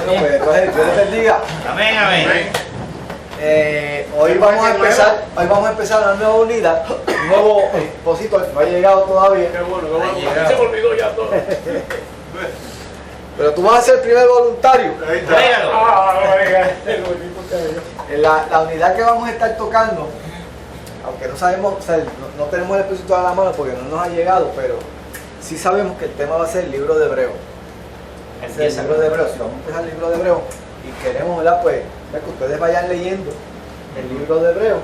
Bueno, pues entonces Dios les bendiga. Amén, amén. Hoy vamos a empezar una nueva unidad, un nuevo expositor que no ha llegado todavía. Qué bueno. Se me olvidó ya todo. Pero tú vas a ser el primer voluntario. Trégalo. La unidad que vamos a estar tocando, aunque no sabemos, o sea, no tenemos el expositor a la mano porque no nos ha llegado, pero sí sabemos que el tema va a ser el libro de Hebreo. Ese es el libro de Hebreo. Si vamos a empezar el libro de Hebreo y queremos, ¿verdad? Pues que ustedes vayan leyendo el libro de Hebreo,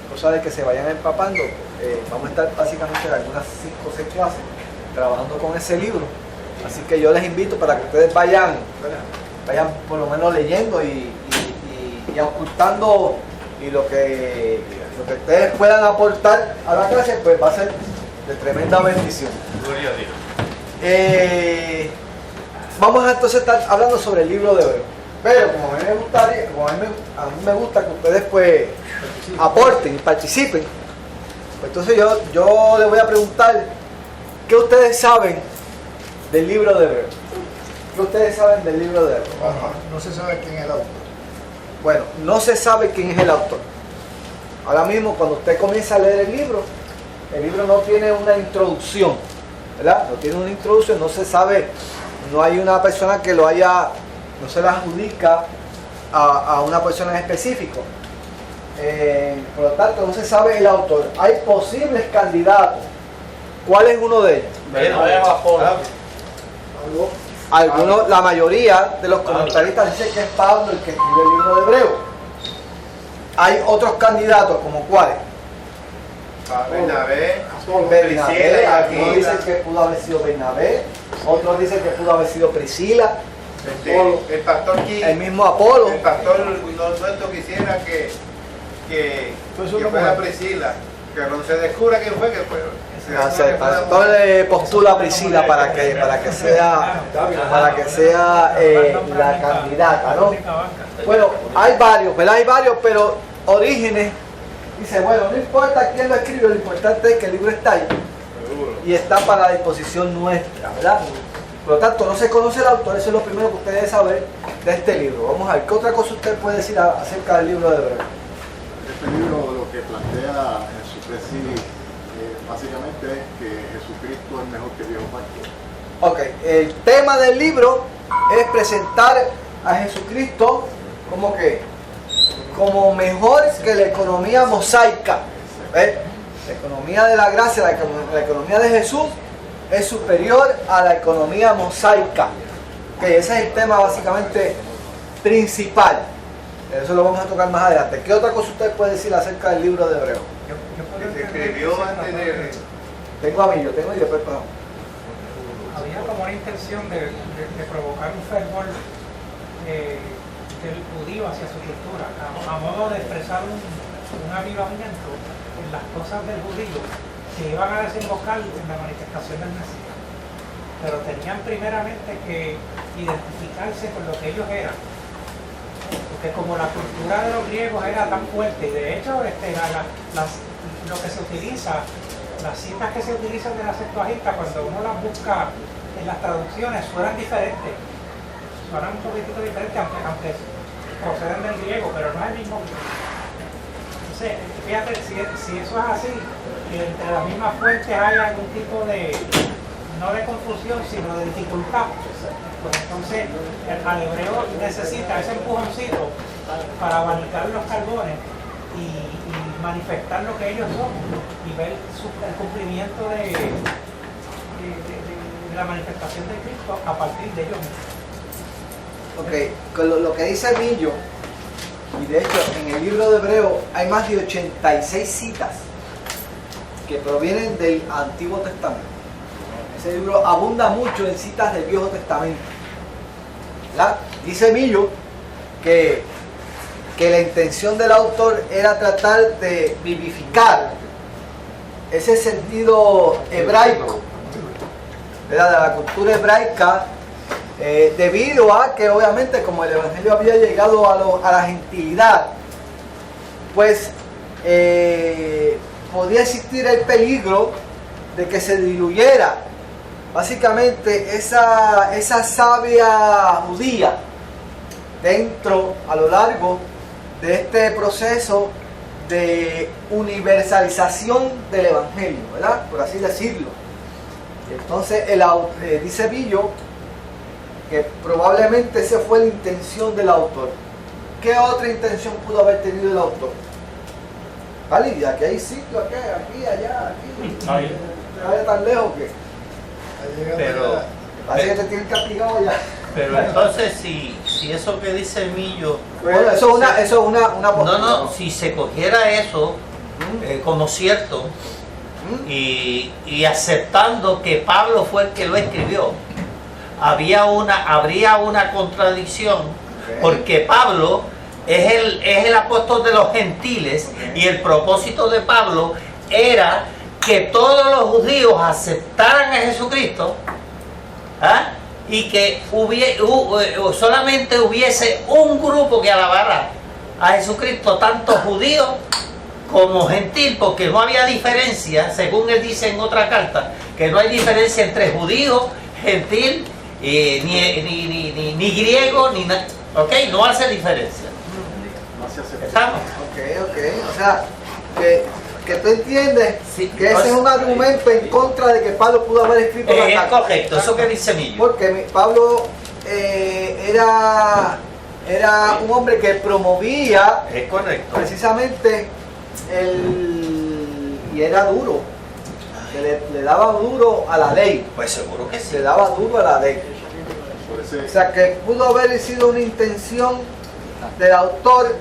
cosa de que se vayan empapando. Vamos a estar básicamente en algunas 5 o 6 clases trabajando con ese libro. Así que yo les invito para que ustedes vayan por lo menos leyendo y ocultando, y lo que ustedes puedan aportar a la clase, pues va a ser de tremenda bendición. Gloria a Dios. Vamos a entonces estar hablando sobre el libro de Hebreo. Pero como a mí me gusta que ustedes pues aporten y participen, pues entonces yo les voy a preguntar ¿qué ustedes saben del libro de Hebreo? ¿Qué ustedes saben del libro de Hebreo? No se sabe quién es el autor. Bueno, no se sabe quién es el autor. Ahora mismo cuando usted comienza a leer el libro no tiene una introducción, ¿verdad? No tiene una introducción, no se sabe, no hay una persona que lo haya, no se la adjudica a una persona en específico. Por lo tanto, no se sabe el autor. Hay posibles candidatos. ¿Cuál es uno de ellos? Algunos, la mayoría de los comentaristas dicen que es Pablo el que escribe el libro de Hebreo. Hay otros candidatos, como cuáles. Bernabé, Algunos dicen que pudo haber sido Bernabé, otros dicen que pudo haber sido Priscila, el pastor Gil, el mismo Apolo. el pastor nuestro quisiera que fuera Priscila, que no se descubra quién fue, que fue. El pastor postula a Priscila para que sea la candidata, ¿no? Bueno, hay varios, ¿verdad? Hay varios, pero Orígenes dice, bueno, no importa quién lo escribe, lo importante es que el libro está ahí y está para la disposición nuestra, ¿verdad? Por lo tanto, no se conoce el autor, eso es lo primero que usted debe saber de este libro. Vamos a ver, ¿qué otra cosa usted puede decir acerca del libro de Hebreo? Este libro lo que plantea en su tesis básicamente es que Jesucristo es mejor que el viejo pacto. Ok, el tema del libro es presentar a Jesucristo como mejor que la economía mosaica. ¿Ves? La economía de la gracia, la economía de Jesús es superior a la economía mosaica. Okay, ese es el tema básicamente principal. Eso lo vamos a tocar más adelante. ¿Qué otra cosa usted puede decir acerca del libro de Hebreo? Que se escribió antes de... Yo tengo y después perdón. Había como una intención de provocar un fervor del judío hacia su cultura, a modo de expresar un avivamiento en las cosas del judío que iban a desembocar en la manifestación del Mesías. Pero tenían primeramente que identificarse con lo que ellos eran. Porque como la cultura de los griegos era tan fuerte, y de hecho lo que se utiliza, las citas que se utilizan de la Septuaginta, cuando uno las busca en las traducciones, suenan diferentes, suenan un poquitito diferentes, aunque proceden del griego, pero no es el mismo. Entonces, fíjate, si eso es así, que entre las mismas fuentes hay algún tipo de, no de confusión, sino de dificultad, pues entonces al hebreo necesita ese empujoncito para abanicar los carbones y manifestar lo que ellos son y ver el cumplimiento de la manifestación de Cristo a partir de ellos mismos. Ok, con lo que dice Millo, y de hecho en el libro de Hebreo hay más de 86 citas que provienen del Antiguo Testamento. Ese libro abunda mucho en citas del Viejo Testamento, ¿verdad? Dice Millo que la intención del autor era tratar de vivificar ese sentido hebraico, ¿verdad? De la cultura hebraica, debido a que obviamente como el Evangelio había llegado a la gentilidad, pues podía existir el peligro de que se diluyera básicamente esa savia judía a lo largo de este proceso de universalización del Evangelio, ¿verdad? Por así decirlo. Entonces, dice Billo que probablemente esa fue la intención del autor. ¿Qué otra intención pudo haber tenido el autor? ¿Vale? Y aquí hay sitio, aquí, allá, aquí. No vaya tan lejos que. Pero, Parece que te tienen castigado ya. pero entonces, si eso que dice Millo, Bueno, eso es una postura. no, si se cogiera eso como cierto y aceptando que Pablo fue el que lo escribió, habría una contradicción, porque Pablo es el apóstol de los gentiles, y el propósito de Pablo era que todos los judíos aceptaran a Jesucristo, y que solamente hubiese un grupo que alabara a Jesucristo, tanto judío como gentil, porque no había diferencia, según él dice en otra carta, que no hay diferencia entre judío, gentil, ni griego, ni nada. ¿Ok? No hace diferencia. No se hace. ¿Estamos? Ok. O sea, que tú entiendes Sí, que ese es un argumento en contra de que Pablo pudo haber escrito la Es carta. correcto, eso que dice Millo. Porque Pablo era un hombre que promovía Es correcto. precisamente y era duro, que le daba duro a la ley, Pues seguro que sí. le daba duro a la ley. Por ese- O sea que pudo haber sido una intención del autor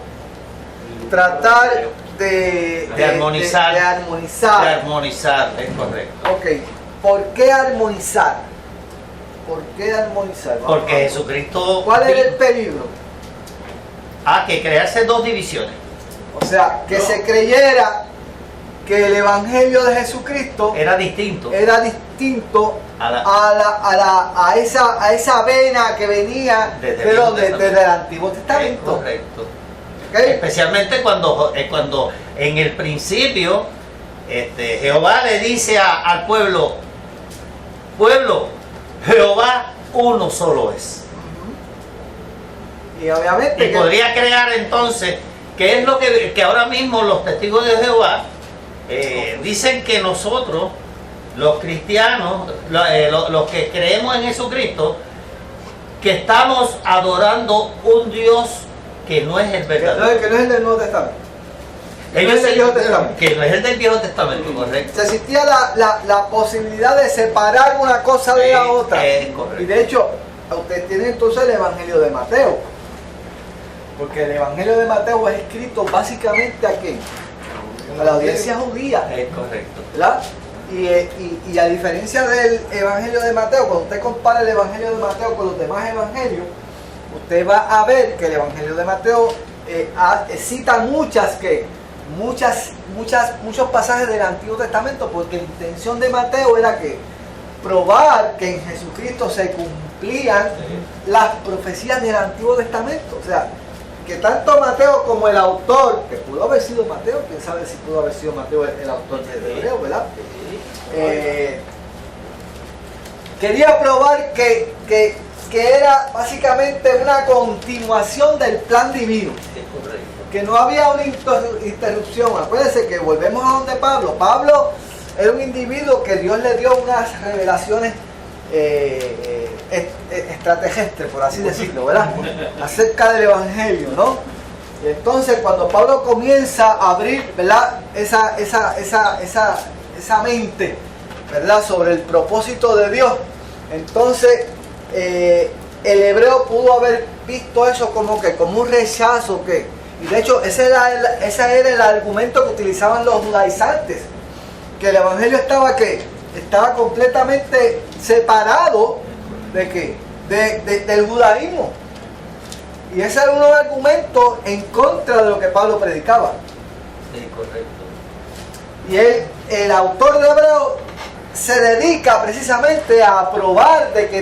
tratar de armonizar. de De armonizar. armonizar, es correcto. Ok, ¿por qué armonizar? ¿Por qué armonizar? Vamos Porque a ver. Jesucristo... ¿Cuál era el peligro? que crearse dos divisiones. O sea, que se creyera que el Evangelio de Jesucristo Era distinto. era distinto A a esa vena que venía Desde el Viejo desde el Antiguo Es Testamento. correcto. ¿Ok? Especialmente cuando en el principio Jehová le dice al pueblo, Jehová uno solo es. Y obviamente Y podría crear entonces, que es lo que ahora mismo los testigos de Jehová dicen que nosotros, los cristianos, los que creemos en Jesucristo, que estamos adorando un Dios que no es el verdadero. que no es el del Nuevo Testamento. Ellos no es del sí- Viejo Testamento. que no es el del Viejo Testamento, correcto. Se existía la posibilidad de separar una cosa de la otra. Es correcto. Y de hecho, usted tiene entonces el Evangelio de Mateo. Porque el Evangelio de Mateo es escrito básicamente a quién? A la audiencia judía. Es correcto. ¿Verdad? Y a diferencia del Evangelio de Mateo, cuando usted compara el Evangelio de Mateo con los demás evangelios, usted va a ver que el Evangelio de Mateo cita muchos pasajes del Antiguo Testamento, porque la intención de Mateo era que probar que en Jesucristo se cumplían las profecías del Antiguo Testamento. O sea, que tanto Mateo como el autor, que pudo haber sido Mateo, quién sabe si pudo haber sido Mateo el autor de Hebreo, ¿verdad? Quería probar que era básicamente una continuación del plan divino, Es correcto. que no había una interrupción. Acuérdense que volvemos a donde Pablo. Pablo era un individuo que Dios le dio unas revelaciones extraterrestres, por así decirlo, ¿verdad? Acerca del Evangelio, ¿no? Y entonces cuando Pablo comienza a abrir, ¿verdad? Esa mente, ¿verdad? Sobre el propósito de Dios, entonces el hebreo pudo haber visto eso como un rechazo, y de hecho ese era el argumento que utilizaban los judaizantes, que el evangelio estaba completamente separado del judaísmo, y ese era un argumento en contra de lo que Pablo predicaba. Sí, correcto. Y el autor de Hebreo se dedica precisamente a probar de que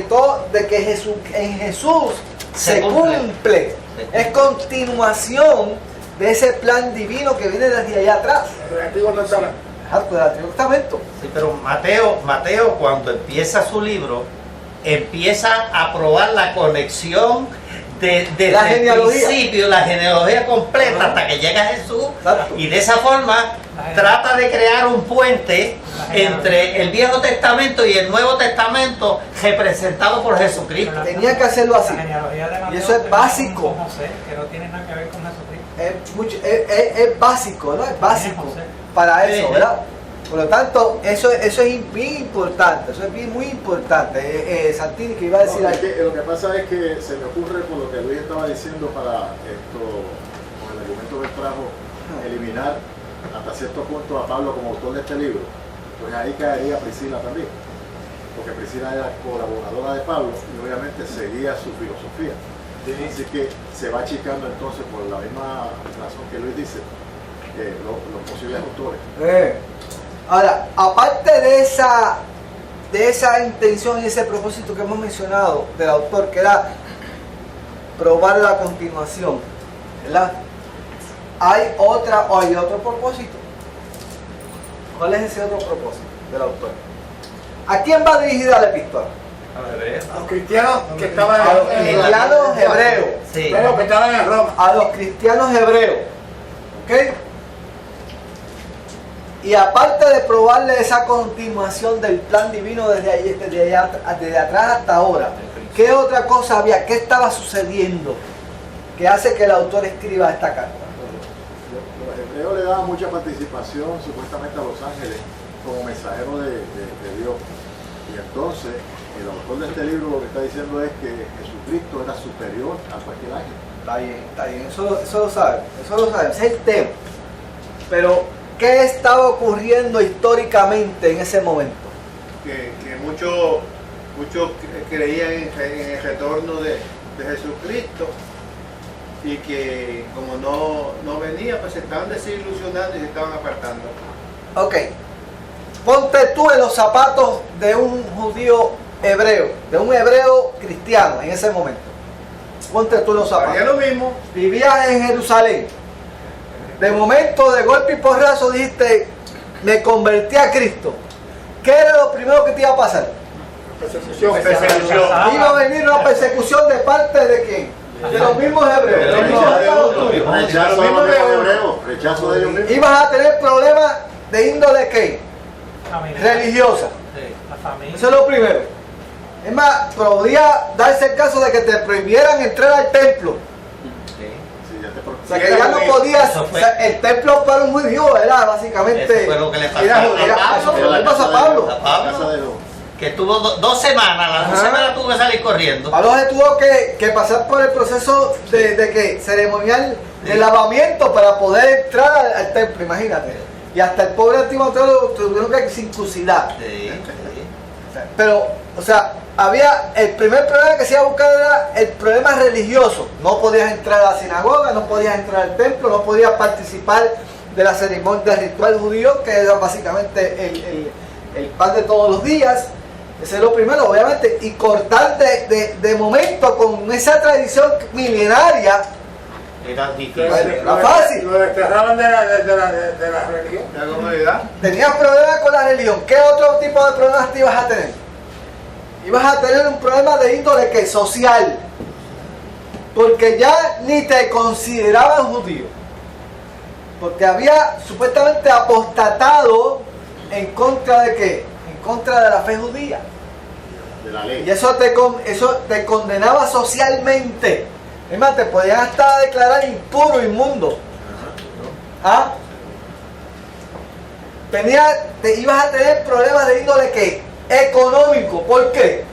en Jesús se cumple. Es continuación de ese plan divino que viene desde allá atrás. El Antiguo Testamento. Exacto, del Antiguo Testamento. Sí, pero Mateo cuando empieza su libro, empieza a probar la conexión desde La el genealogía. principio, la genealogía completa hasta que llega Jesús. Exacto. Y de esa forma trata de crear un puente entre el Viejo Testamento y el Nuevo Testamento representado por Jesucristo. Tenía que hacerlo así. La genealogía de Mateo Y eso es termina básico. con José, que no tiene nada que ver con Jesucristo. Es básico, ¿no? Es básico José. para eso, Sí. ¿verdad? Por lo tanto, eso es bien importante, eso es bien, muy importante. Santini, que iba a decir No, es algo. que lo que pasa es que se me ocurre por lo que Luis estaba diciendo para esto, con el argumento que él trajo, eliminar hasta cierto punto a Pablo como autor de este libro, pues ahí caería Priscila también, porque Priscila era colaboradora de Pablo y obviamente seguía su filosofía. Así que se va achicando entonces por la misma razón que Luis dice, los posibles autores. Ahora, aparte de esa intención y ese propósito que hemos mencionado del autor, que era probar la continuación, ¿verdad? Hay otro propósito. ¿Cuál es ese otro propósito del autor? ¿A quién va dirigida la epístola? Los cristianos que estaban A los cristianos hebreos. Sí. Los que estaban en Roma. A los cristianos hebreos. ¿Ok? Y aparte de probarle esa continuación del plan divino desde atrás hasta ahora, ¿qué otra cosa había? ¿Qué estaba sucediendo que hace que el autor escriba esta carta? Los hebreos le daban mucha participación supuestamente a los ángeles como mensajero de Dios. Y entonces, el autor de este libro lo que está diciendo es que Jesucristo era superior a cualquier ángel. Está bien, eso lo saben, ese es el tema. Pero, ¿qué estaba ocurriendo históricamente en ese momento? Que muchos creían en el retorno de Jesucristo y que como no venía, pues se estaban desilusionando y se estaban apartando. Ok, ponte tú en los zapatos de un judío hebreo, de un hebreo cristiano en ese momento. Ponte tú en los Haría zapatos. lo mismo. Vivías en Jerusalén. De momento, de golpe y porrazo, dijiste, me convertí a Cristo. ¿Qué era lo primero que te iba a pasar? Persecución. Iba a venir una persecución de parte de quién? De los mismos hebreos. De los mismos hebreos. Rechazo de los hebreos, rechazo de ellos mismos. Ibas a tener problemas de índole ¿qué? Familiar. Religiosa. La familia. Eso es lo primero. Es más, podría darse el caso de que te prohibieran entrar al templo. Sí, ya te O sea, que ya no podías. Eso O fue. sea, el templo para un judío era básicamente. Eso fue lo que le pasó era- a era- Pablo. eso fue lo que le pasó a Pablo. A Pablo. La casa de los Que tuvo 2 semanas, las 2 Ajá. semanas tuvo que salir corriendo. Pablo se tuvo que pasar por el proceso de que ceremonial de Sí. lavamiento para poder entrar al templo, imagínate. Y hasta el pobre Timoteo lo tuvieron que circuncidar. Sí, sí. Pero, o sea, el primer problema que se iba a buscar era el problema religioso. No podías entrar a la sinagoga, no podías entrar al templo, no podías participar de la ceremonia, del ritual judío, que era básicamente el pan de todos los días. Ese es lo primero, obviamente. Y cortar de momento con esa tradición milenaria. Era difícil. Era fácil. Lo desterraban de la religión. La comunidad. Tenías problemas con la religión. ¿Qué otro tipo de problemas te ibas a tener? Ibas a tener un problema de índole que social. Porque ya ni te consideraban judío. Porque había supuestamente apostatado en contra de qué? En contra de la fe judía. de la ley. Y eso te condenaba socialmente. Es más, te podían hasta declarar impuro, inmundo. ¿Ah? Te ibas a tener problemas de índole ¿qué? Económico. ¿Por qué?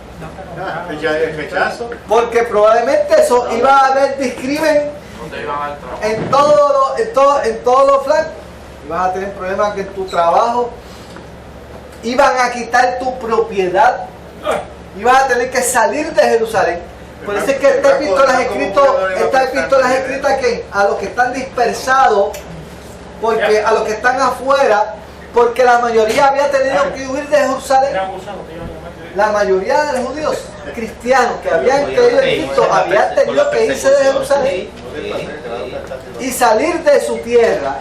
El rechazo. Porque probablemente eso iba a haber discrimen No te iban al trabajo. en todos los flancos. Ibas a tener problemas que en tu trabajo iban a quitar tu propiedad. Ibas a tener que salir de Jerusalén. Por eso es que esta epístola es escrita a los que están dispersados, porque a los que están afuera, porque la mayoría había tenido que huir de Jerusalén. La mayoría de los judíos cristianos que habían creído en Cristo habían tenido que irse de Jerusalén y salir de su tierra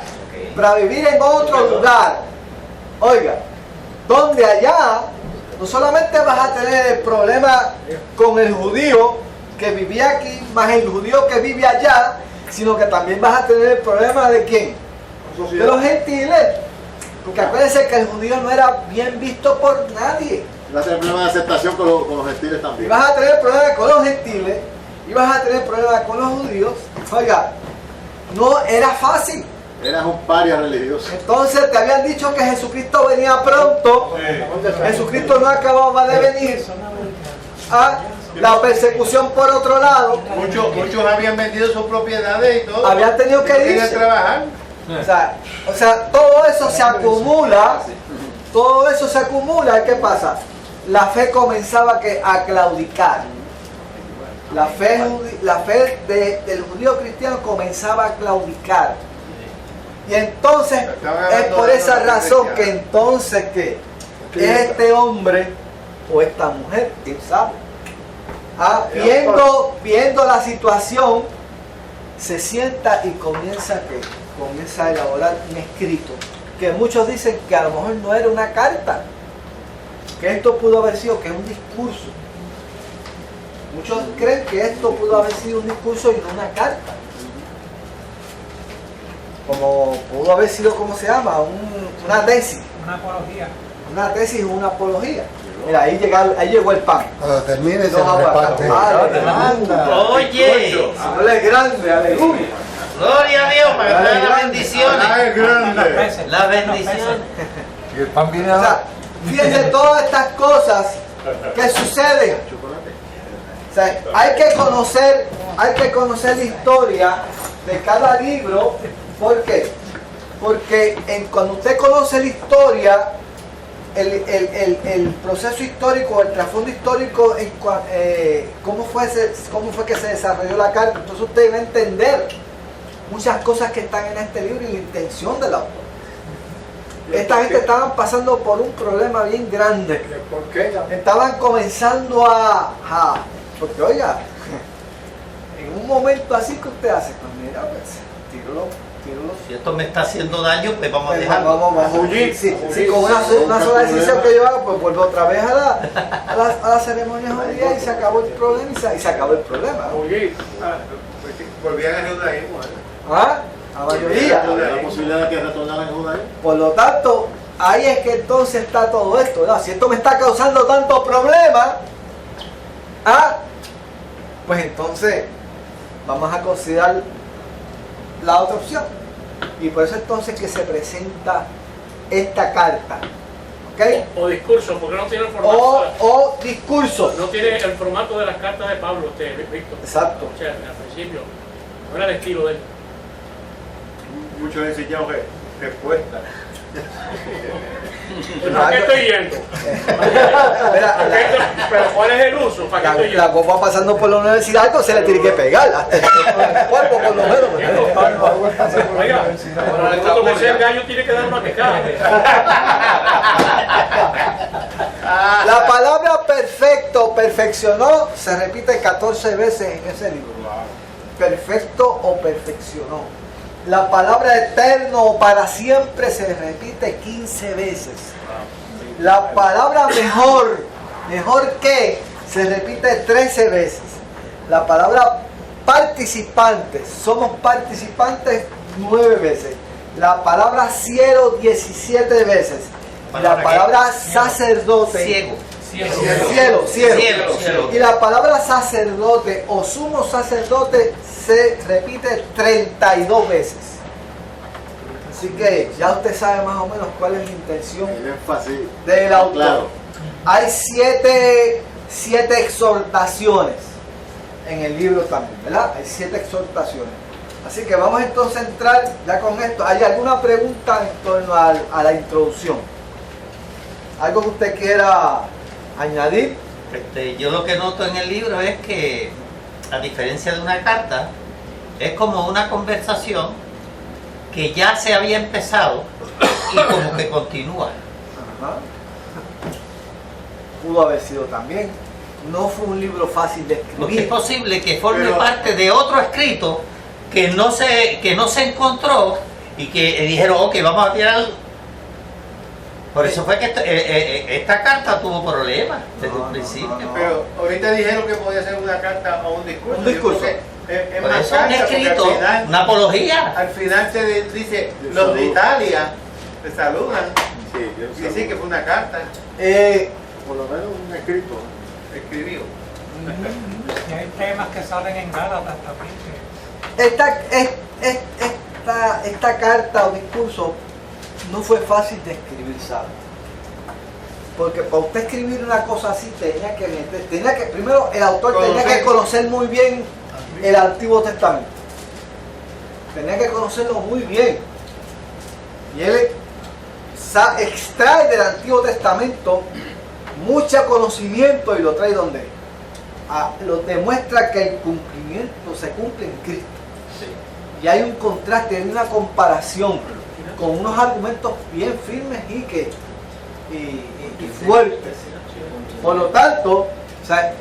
para vivir en otro lugar. Oiga, donde allá no solamente vas a tener el problema con el judío, que vivía aquí, más el judío que vive allá, sino que también vas a tener el problema de quién, de los gentiles, porque acuérdense que el judío no era bien visto por nadie. Va a tener problema de aceptación con los gentiles Y también. vas a tener problemas con los gentiles, y vas a tener problemas con los judíos. Oiga, no era fácil. Eras un paria religioso. Entonces te habían dicho que Jesucristo venía pronto. Jesucristo no acababa de venir. La persecución por otro lado. Muchos habían vendido sus propiedades y todo. Habían tenido que Querían irse. trabajar. O sea, todo eso se acumula. Todo eso se acumula. ¿Qué pasa? La fe comenzaba a claudicar. La fe del judío cristiano comenzaba a claudicar. Y entonces es por esa razón que entonces que este hombre o esta mujer, quién sabe, viendo la situación, se sienta y comienza a elaborar un escrito que muchos dicen que a lo mejor no era una carta, que esto pudo haber sido que es un discurso. Muchos creen que esto pudo haber sido un discurso y no una carta. Como pudo haber sido, ¿cómo se llama? Una tesis. Una apología. Una tesis o una apología. Mira, ahí llegó el pan. Cuando termine se Dos reparte. aguacates. Oye, Señor es grande, aleluya. gloria a Dios para que te den las bendiciones. Ay, grande. Las bendiciones. Y el pan viene O a sea, fíjense todas estas cosas que suceden. O sea, hay que conocer la historia de cada libro. ¿Por qué? Porque cuando usted conoce la historia, el proceso histórico, el trasfondo histórico, cómo fue que se desarrolló la carta, entonces usted va a entender muchas cosas que están en este libro y la intención del autor. Esta gente estaban pasando por un problema bien grande. ¿Por qué? Estaban comenzando porque oiga, en un momento así que usted hace, pues mira, pues, tíralo. Si esto me está haciendo daño, pues vamos a dejarlo. Vamos a huir. Si con una sola decisión que yo hago, pues vuelvo otra vez a la ceremonia judía y se acabó el problema y se acabó el problema. ¿No? Volvían a judaísmo. ¿Ah? La mayoría. Había la posibilidad de que retornaran en judaísmo. Por lo tanto, ahí es que entonces está todo esto, ¿no? Si esto me está causando tantos problemas, pues entonces vamos a considerar la otra opción. Y por eso entonces que se presenta esta carta. ¿Ok? O discurso, porque no tiene el formato. O discurso. No tiene el formato de las cartas de Pablo, Víctor. Exacto. O sea, al principio, no era el estilo de él. Muchos enseñaron respuestas. ¿Para qué estoy yendo? Mira, Pero ¿cuál es el uso? ¿Para qué estoy la yendo? copa pasando por la universidad, entonces se le tiene que pegar. El cuerpo por lo menos. Oiga, como sea el gallo tiene que dar una picada. La palabra perfecto, perfeccionó, se repite 14 veces en ese libro. Perfecto o perfeccionó. La palabra eterno o para siempre se repite 15 veces. La palabra mejor que, se repite 13 veces. La palabra participantes, somos participantes 9 veces. La palabra cielo 17 veces. La palabra sacerdote. Cielo. Y la palabra sacerdote o sumo sacerdote se repite 32 veces. Así que ya usted sabe más o menos cuál es la intención El énfasis. del autor. Claro. Hay siete exhortaciones en el libro también, ¿verdad? Hay 7 exhortaciones. Así que vamos entonces a entrar ya con esto. ¿Hay alguna pregunta en torno a la introducción? ¿Algo que usted quiera añadir? Yo lo que noto en el libro es que, a diferencia de una carta, es como una conversación que ya se había empezado y como que continúa. Ajá. Pudo haber sido también. No fue un libro fácil de Porque es escribir. posible que forme Pero- parte de otro escrito que no se encontró y que dijeron, ok, vamos a tirar Por eso fue que esta carta tuvo problemas desde un principio. Pero ahorita dijeron que podía ser una carta o un discurso. Un discurso. Yo creo que es Por más eso un carta, porque escrito, al final, una apología. al final se dice, los de Italia te saludan. Sí, Y sí que fue una carta. por lo menos un escrito. Escribió. Y hay temas que salen en Gálatas también. Esta carta o discurso no fue fácil de escribir, ¿sabes? Porque para usted escribir una cosa así tenía que primero el autor tenía que conocer muy bien el Antiguo Testamento. Tenía que conocerlo muy bien. Y él extrae del Antiguo Testamento mucho conocimiento y lo trae donde lo demuestra que el cumplimiento se cumple en Cristo. Y hay un contraste, hay una comparación con unos argumentos bien firmes y fuertes. Por lo tanto, o sea,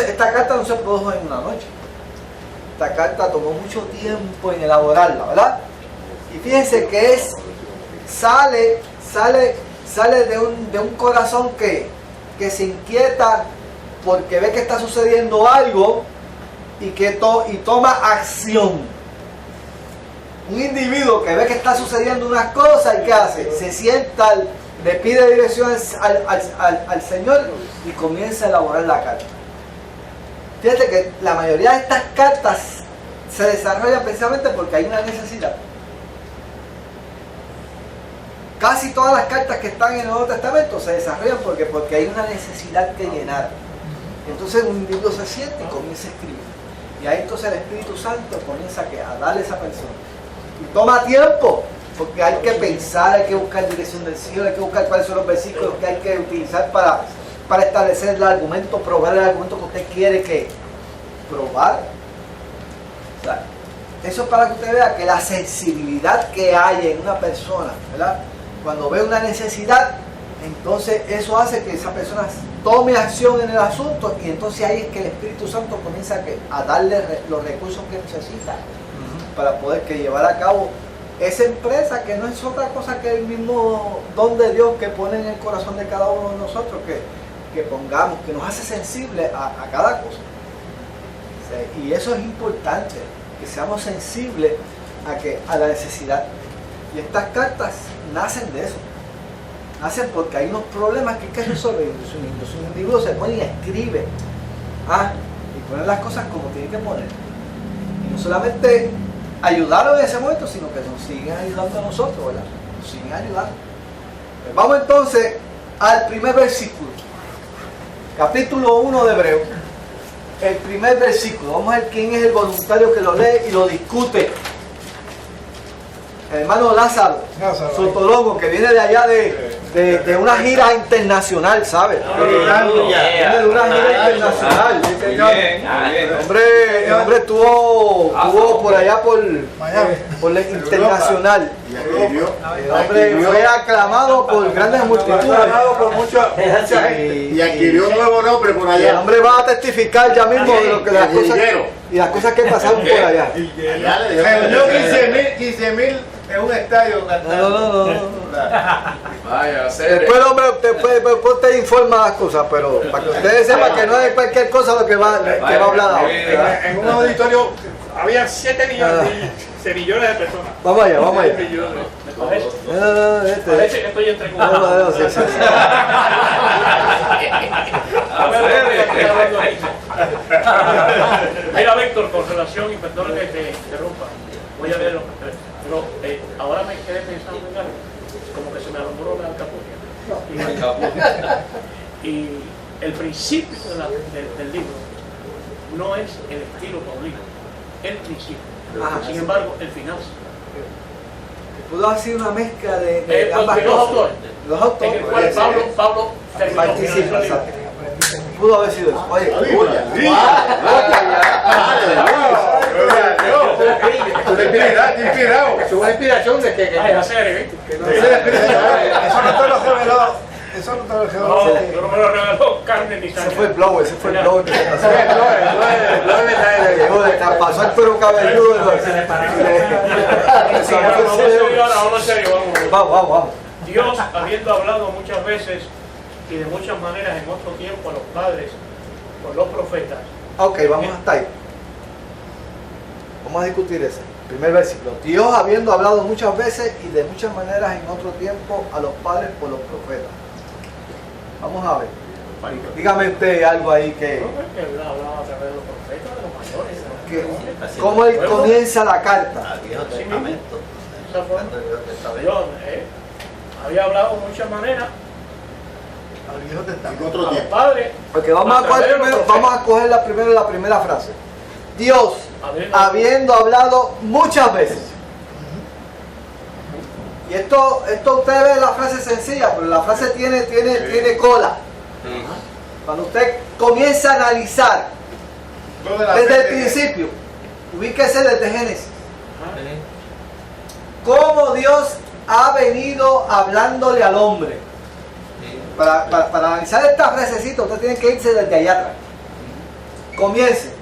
esta carta no se produjo en una noche. Esta carta tomó mucho tiempo en elaborarla, ¿verdad? Y fíjense que sale de un corazón que se inquieta porque ve que está sucediendo algo y toma acción. Un individuo que ve que está sucediendo unas cosas y ¿qué hace? Se sienta, le pide dirección al Señor y comienza a elaborar la carta. Fíjate que la mayoría de estas cartas se desarrollan precisamente porque hay una necesidad. Casi todas las cartas que están en el Nuevo Testamento se desarrollan porque hay una necesidad que llenar. Entonces un individuo se siente y comienza a escribir. Y ahí entonces el Espíritu Santo comienza a darle a esa persona. Y toma tiempo, porque hay que pensar, hay que buscar dirección del Señor, hay que buscar cuáles son los versículos que hay que utilizar para establecer el argumento, probar el argumento que usted quiere que probar. O sea, eso es para que usted vea que la sensibilidad que hay en una persona, ¿verdad? Cuando ve una necesidad, entonces eso hace que esa persona tome acción en el asunto y entonces ahí es que el Espíritu Santo comienza a darle los recursos que necesita para poder llevar a cabo esa empresa que no es otra cosa que el mismo don de Dios que pone en el corazón de cada uno de nosotros, que pongamos, que nos hace sensibles a cada cosa. Y eso es importante, que seamos sensibles a la necesidad. Y estas cartas nacen de eso. Nacen porque hay unos problemas que hay que resolver. Los individuos se ponen y escriben. Y ponen las cosas como tienen que poner. Y no solamente ayudaron en ese momento, sino que nos siguen ayudando a nosotros, ¿verdad? Nos siguen ayudando. Pues vamos entonces al primer versículo. Capítulo 1 de Hebreos. El primer versículo. Vamos a ver quién es el voluntario que lo lee y lo discute. El hermano Lázaro Sotolongo, que viene de allá de una gira internacional, ¿sabes? Viene de una gira internacional. El hombre estuvo por allá por la internacional. El hombre fue aclamado por grandes multitudes. Y adquirió un nuevo nombre por El allá. hombre va a testificar ya mismo de lo que las cosas que pasaron por allá. Reunió 15.000 en un estadio. No. Vaya, hacer. Después, hombre, usted informa las cosas, pero para que ustedes sepan que no es cualquier cosa lo que va a hablar ahora. En un auditorio había 7 millones de personas. Vamos allá. Millones. ¿Me parece? Parece que estoy entre No, sí. Mira, Víctor, con relación, y perdón que te interrumpa, voy a leerlo, pero ahora me quedé pensando en algo, como que se me alumbró la capucha. Y el principio del libro no es el estilo paulino, el principio. Sin embargo, el final. Pudo haber sido una mezcla de ambas los cosas. autores. Los autores. En el cual Pablo terminó Participa, exacto. Pudo haber sido eso. Oye, Inspirado. Es una inspiración de que Ay, hacer, eso no te lo reveló. Eso no te lo reveló. no, yo no me lo regaló carne ni ese sangre. fue el blow que se pasó. Pasó el cuero cabelludo. Ahora, en serio, vamos. Vamos. Dios, habiendo hablado muchas veces y de muchas maneras en otro tiempo a los padres por los profetas. Ok, vamos hasta ahí. Vamos a discutir ese. Primer versículo. Dios habiendo hablado muchas veces y de muchas maneras en otro tiempo a los padres por los profetas. Vamos a ver. Dígame usted algo ahí que... Él hablaba a través de los profetas, de los mayores. De los hombres. ¿Cómo él comienza la carta? Al Viejo Sí, Testamento. Esa forma. Cuando el Viejo Testamento. Dios había hablado de muchas maneras Al Viejo En Testamento. otro a los tiempo. padres. Porque vamos a coger primero la primera frase. Dios habiendo hablado muchas veces. Y esto usted ve la frase sencilla, pero la frase tiene cola. Sí. Cuando usted comienza a analizar desde el principio, ubíquese desde Génesis, cómo Dios ha venido hablándole al hombre. Para analizar esta frasecita, usted tiene que irse desde allá atrás. Comience.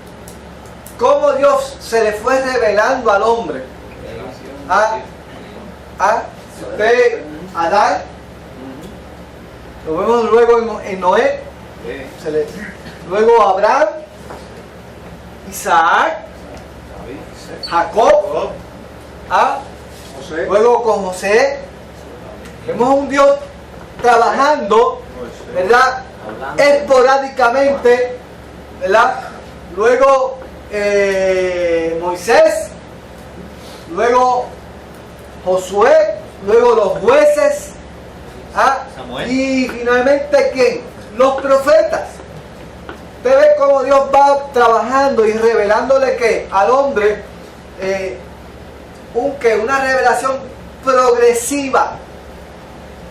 Cómo Dios se le fue revelando al hombre. Usted, Adán, lo vemos luego en Noé, luego Abraham, Isaac, Jacob, luego con José. Vemos a un Dios trabajando, ¿verdad? Esporádicamente, ¿verdad? Luego Moisés, luego Josué, luego los jueces, Samuel. y finalmente ¿quién? Los profetas. Usted ve cómo Dios va trabajando y revelándole que al hombre una revelación progresiva.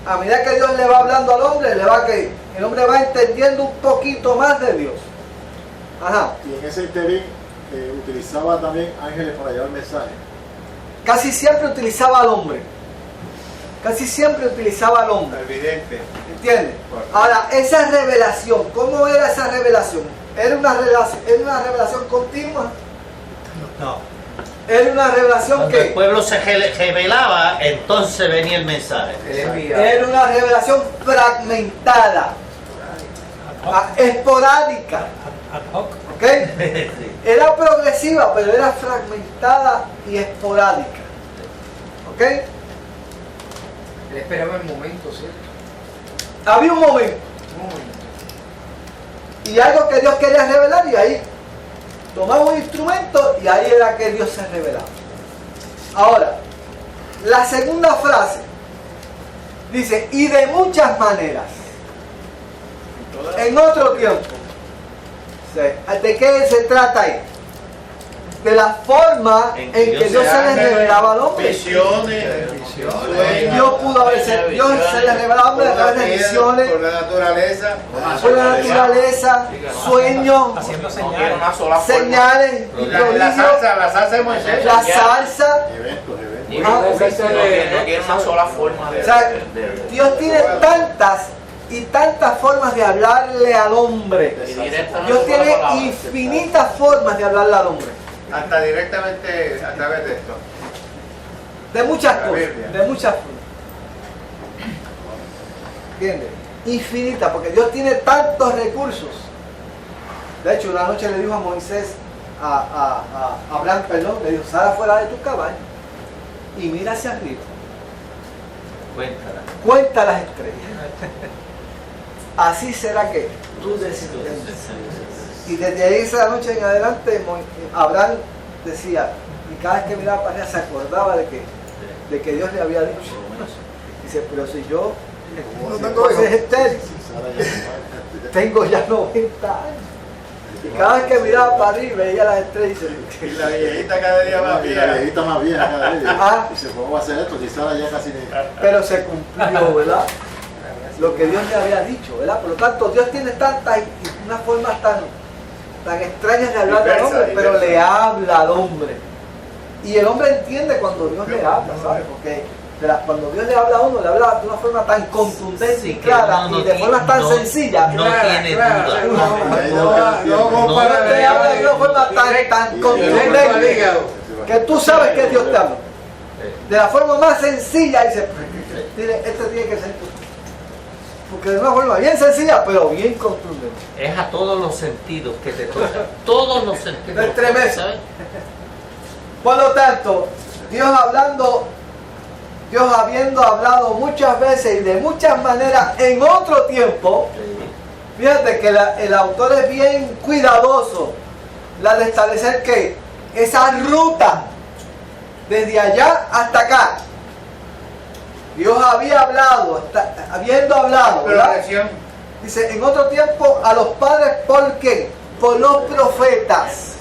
A medida que Dios le va hablando al hombre, el hombre va entendiendo un poquito más de Dios. Ajá. Y en ese interín utilizaba también ángeles para llevar mensaje. Casi siempre utilizaba al hombre. Casi siempre utilizaba al hombre. Evidente. ¿Entiendes? Ahora, esa revelación, ¿cómo era esa revelación? ¿Era una revelación continua? No. ¿Era una revelación Cuando el que pueblo se revelaba, entonces venía el mensaje. era una revelación fragmentada, esporádica? Ad hoc. ¿Ok? Era progresiva, pero era fragmentada y esporádica. ¿Ok? Él esperaba el momento, ¿cierto? Había un momento Un momento. y algo que Dios quería revelar, y ahí tomaba un instrumento y ahí era que Dios se revelaba. Ahora, la segunda frase dice, y de muchas maneras, en otro tiempo. ¿De qué se trata ahí? De la forma en que Dios se le revelaba al hombre. Visiones, sueños. Dios pudo haberse, Dios se le revelaba al hombre a través de visiones, por la naturaleza. por la naturaleza, sueños, Haciendo No tiene señales. una sola forma. señales, y La prodigios, salsa de Moisés. la salsa. Eventos. Y no tiene una sola forma de... O sea, de- Dios tiene tantas y tantas formas de hablarle al hombre. de directa una Dios sola tiene palabra. infinitas formas de hablarle al hombre. Hasta directamente a través de esto. De muchas La cosas, Biblia. de muchas formas. ¿Entiendes? Infinita, porque Dios tiene tantos recursos. De hecho, una noche le dijo a Moisés, a Abraham, perdón, le dijo, sal afuera de tu cabaña y mira hacia arriba. Cuéntala. Cuenta las estrellas. Así será que tú descendes. Y desde ahí esa noche en adelante, Abraham decía, y cada vez que miraba para allá se acordaba de que Dios le había dicho. Dice, pero si yo No tengo hijos. tengo ya 90 años. Y cada vez que miraba para arriba veía las estrellas y Y la viejita cada día más Y la vieja. viejita más vieja cada día. Ah. Dice, ¿cómo va a ser esto? Si Sara ya casi ni... pero se cumplió, ¿verdad? Lo que Dios le había dicho, ¿verdad? Por lo tanto, Dios tiene tantas y unas formas tan extrañas de hablar al hombre, pero le habla al hombre. Y el hombre entiende cuando Dios le habla, ¿sabes? Porque cuando Dios le habla a uno, le habla de una forma tan contundente Sí, y que clara no y de forma tan sencilla. No tiene duda. No, Dios te habla de una forma tan contundente que tú sabes que Dios te habla. De la forma más sencilla, dice, Dile, este tiene que ser tú. Porque de una forma bien sencilla, pero bien contundente. Es a todos los sentidos que te toca. Todos los sentidos. Te estremece. ¿Sabes? Por lo tanto, Dios habiendo hablado muchas veces y de muchas maneras en otro tiempo, fíjate que el autor es bien cuidadoso la de establecer que esa ruta desde allá hasta acá, Dios había hablado, habiendo hablado, ¿verdad? Dice, en otro tiempo a los padres, ¿por qué? Por los profetas.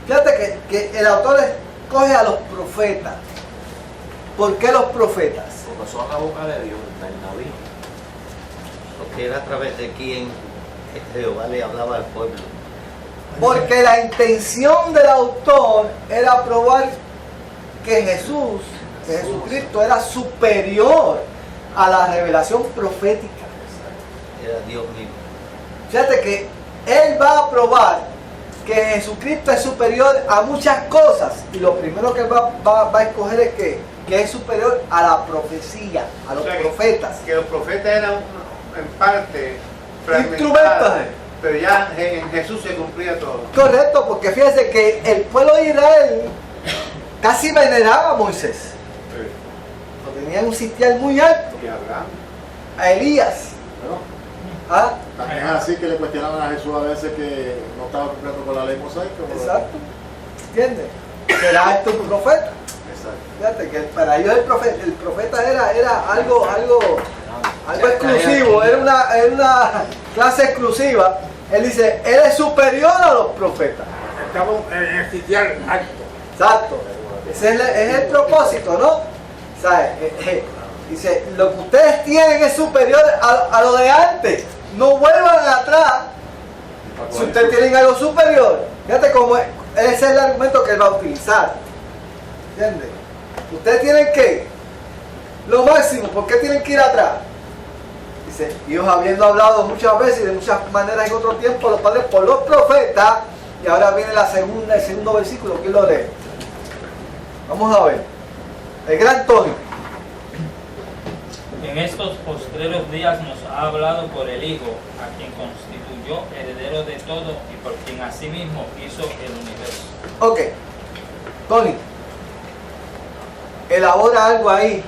Fíjate que el autor escoge a los profetas. ¿Por qué los profetas? Porque son la boca de Dios, el Naví. Porque era a través de quien Jehová le hablaba al pueblo. Porque la intención del autor era probar que Jesucristo era superior a la revelación profética. Era Dios mismo. Fíjate que él va a probar que Jesucristo es superior a muchas cosas. Y lo primero que él va a escoger es que es superior a la profecía, a los profetas. Que los profetas eran en parte Instrumentos. fragmentados, pero ya en Jesús se cumplía todo. Correcto, porque fíjense que el pueblo de Israel casi veneraba a Moisés. Lo tenían un sitial muy alto. Y Abraham. A Elías. ¿No? ¿Ah? También es así que le cuestionaban a Jesús a veces que no estaba cumpliendo con la ley mosaica. Exacto. ¿Entiendes? Será esto un profeta. Exacto. Fíjate que para ellos el profeta era algo exclusivo, era una clase exclusiva. Él dice, él es superior a los profetas. Estamos en el sitial alto. Exacto. Ese es el propósito, ¿no? ¿Sabes? Dice, lo que ustedes tienen es superior a lo de antes. No vuelvan atrás. Si ustedes tienen algo superior, fíjate cómo ese es el argumento que él va a utilizar. ¿Entiendes? Ustedes tienen que lo máximo, ¿por qué tienen que ir atrás? Dice, Dios habiendo hablado muchas veces y de muchas maneras en otro tiempo, los padres por los profetas, y ahora viene el segundo versículo, ¿quién lo lee? Vamos a ver. El gran Tony. En estos postreros días nos ha hablado por el Hijo, a quien constituyó heredero de todo y por quien asimismo hizo el universo. Ok. Tony, elabora algo ahí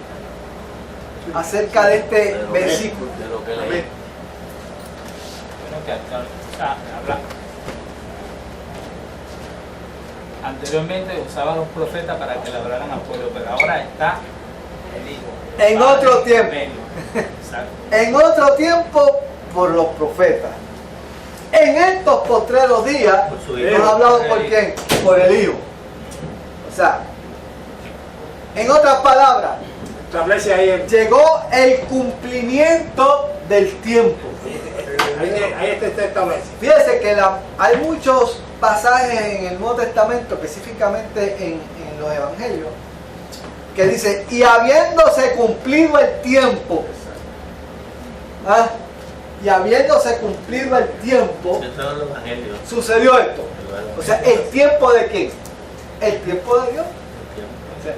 acerca de este versículo. De lo que leí. Bueno, que anteriormente usaba a los profetas para que le hablaran al pueblo, pero ahora está el Hijo. En otro tiempo. Exacto. En otro tiempo por los profetas. En estos postreros días Por su hemos Hijo. hablado por quién, por el Hijo. O sea, en otras palabras, Establece ahí llegó el cumplimiento del tiempo. ahí está establecido. Fíjese que hay muchos pasajes en el Nuevo Testamento, específicamente en los Evangelios, que dice, y habiéndose cumplido el tiempo, ¿ah? Y habiéndose cumplido el tiempo, Eso es el Evangelio. sucedió esto. O sea, ¿el tiempo de quién? El tiempo de Dios. O sea,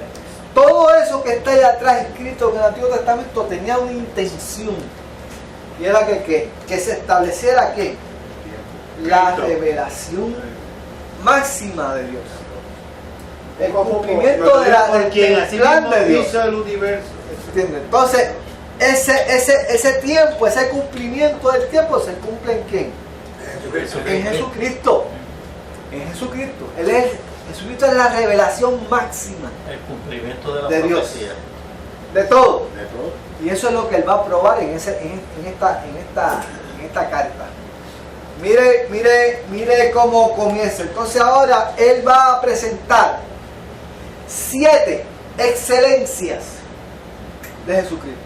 todo eso que está ahí atrás escrito en el Antiguo Testamento tenía una intención. Y era que se estableciera ¿qué? La revelación máxima de Dios. El cumplimiento del plan de Dios. Hizo el universo. ¿Entiendes? Entonces, ese tiempo, ese cumplimiento del tiempo se cumple en quién? En Jesucristo. En Jesucristo. Jesucristo es la revelación máxima El cumplimiento de la de Dios. profecía. De todo. De todo. Y eso es lo que él va a probar en esta carta. Mire cómo comienza. Entonces ahora él va a presentar 7 excelencias de Jesucristo.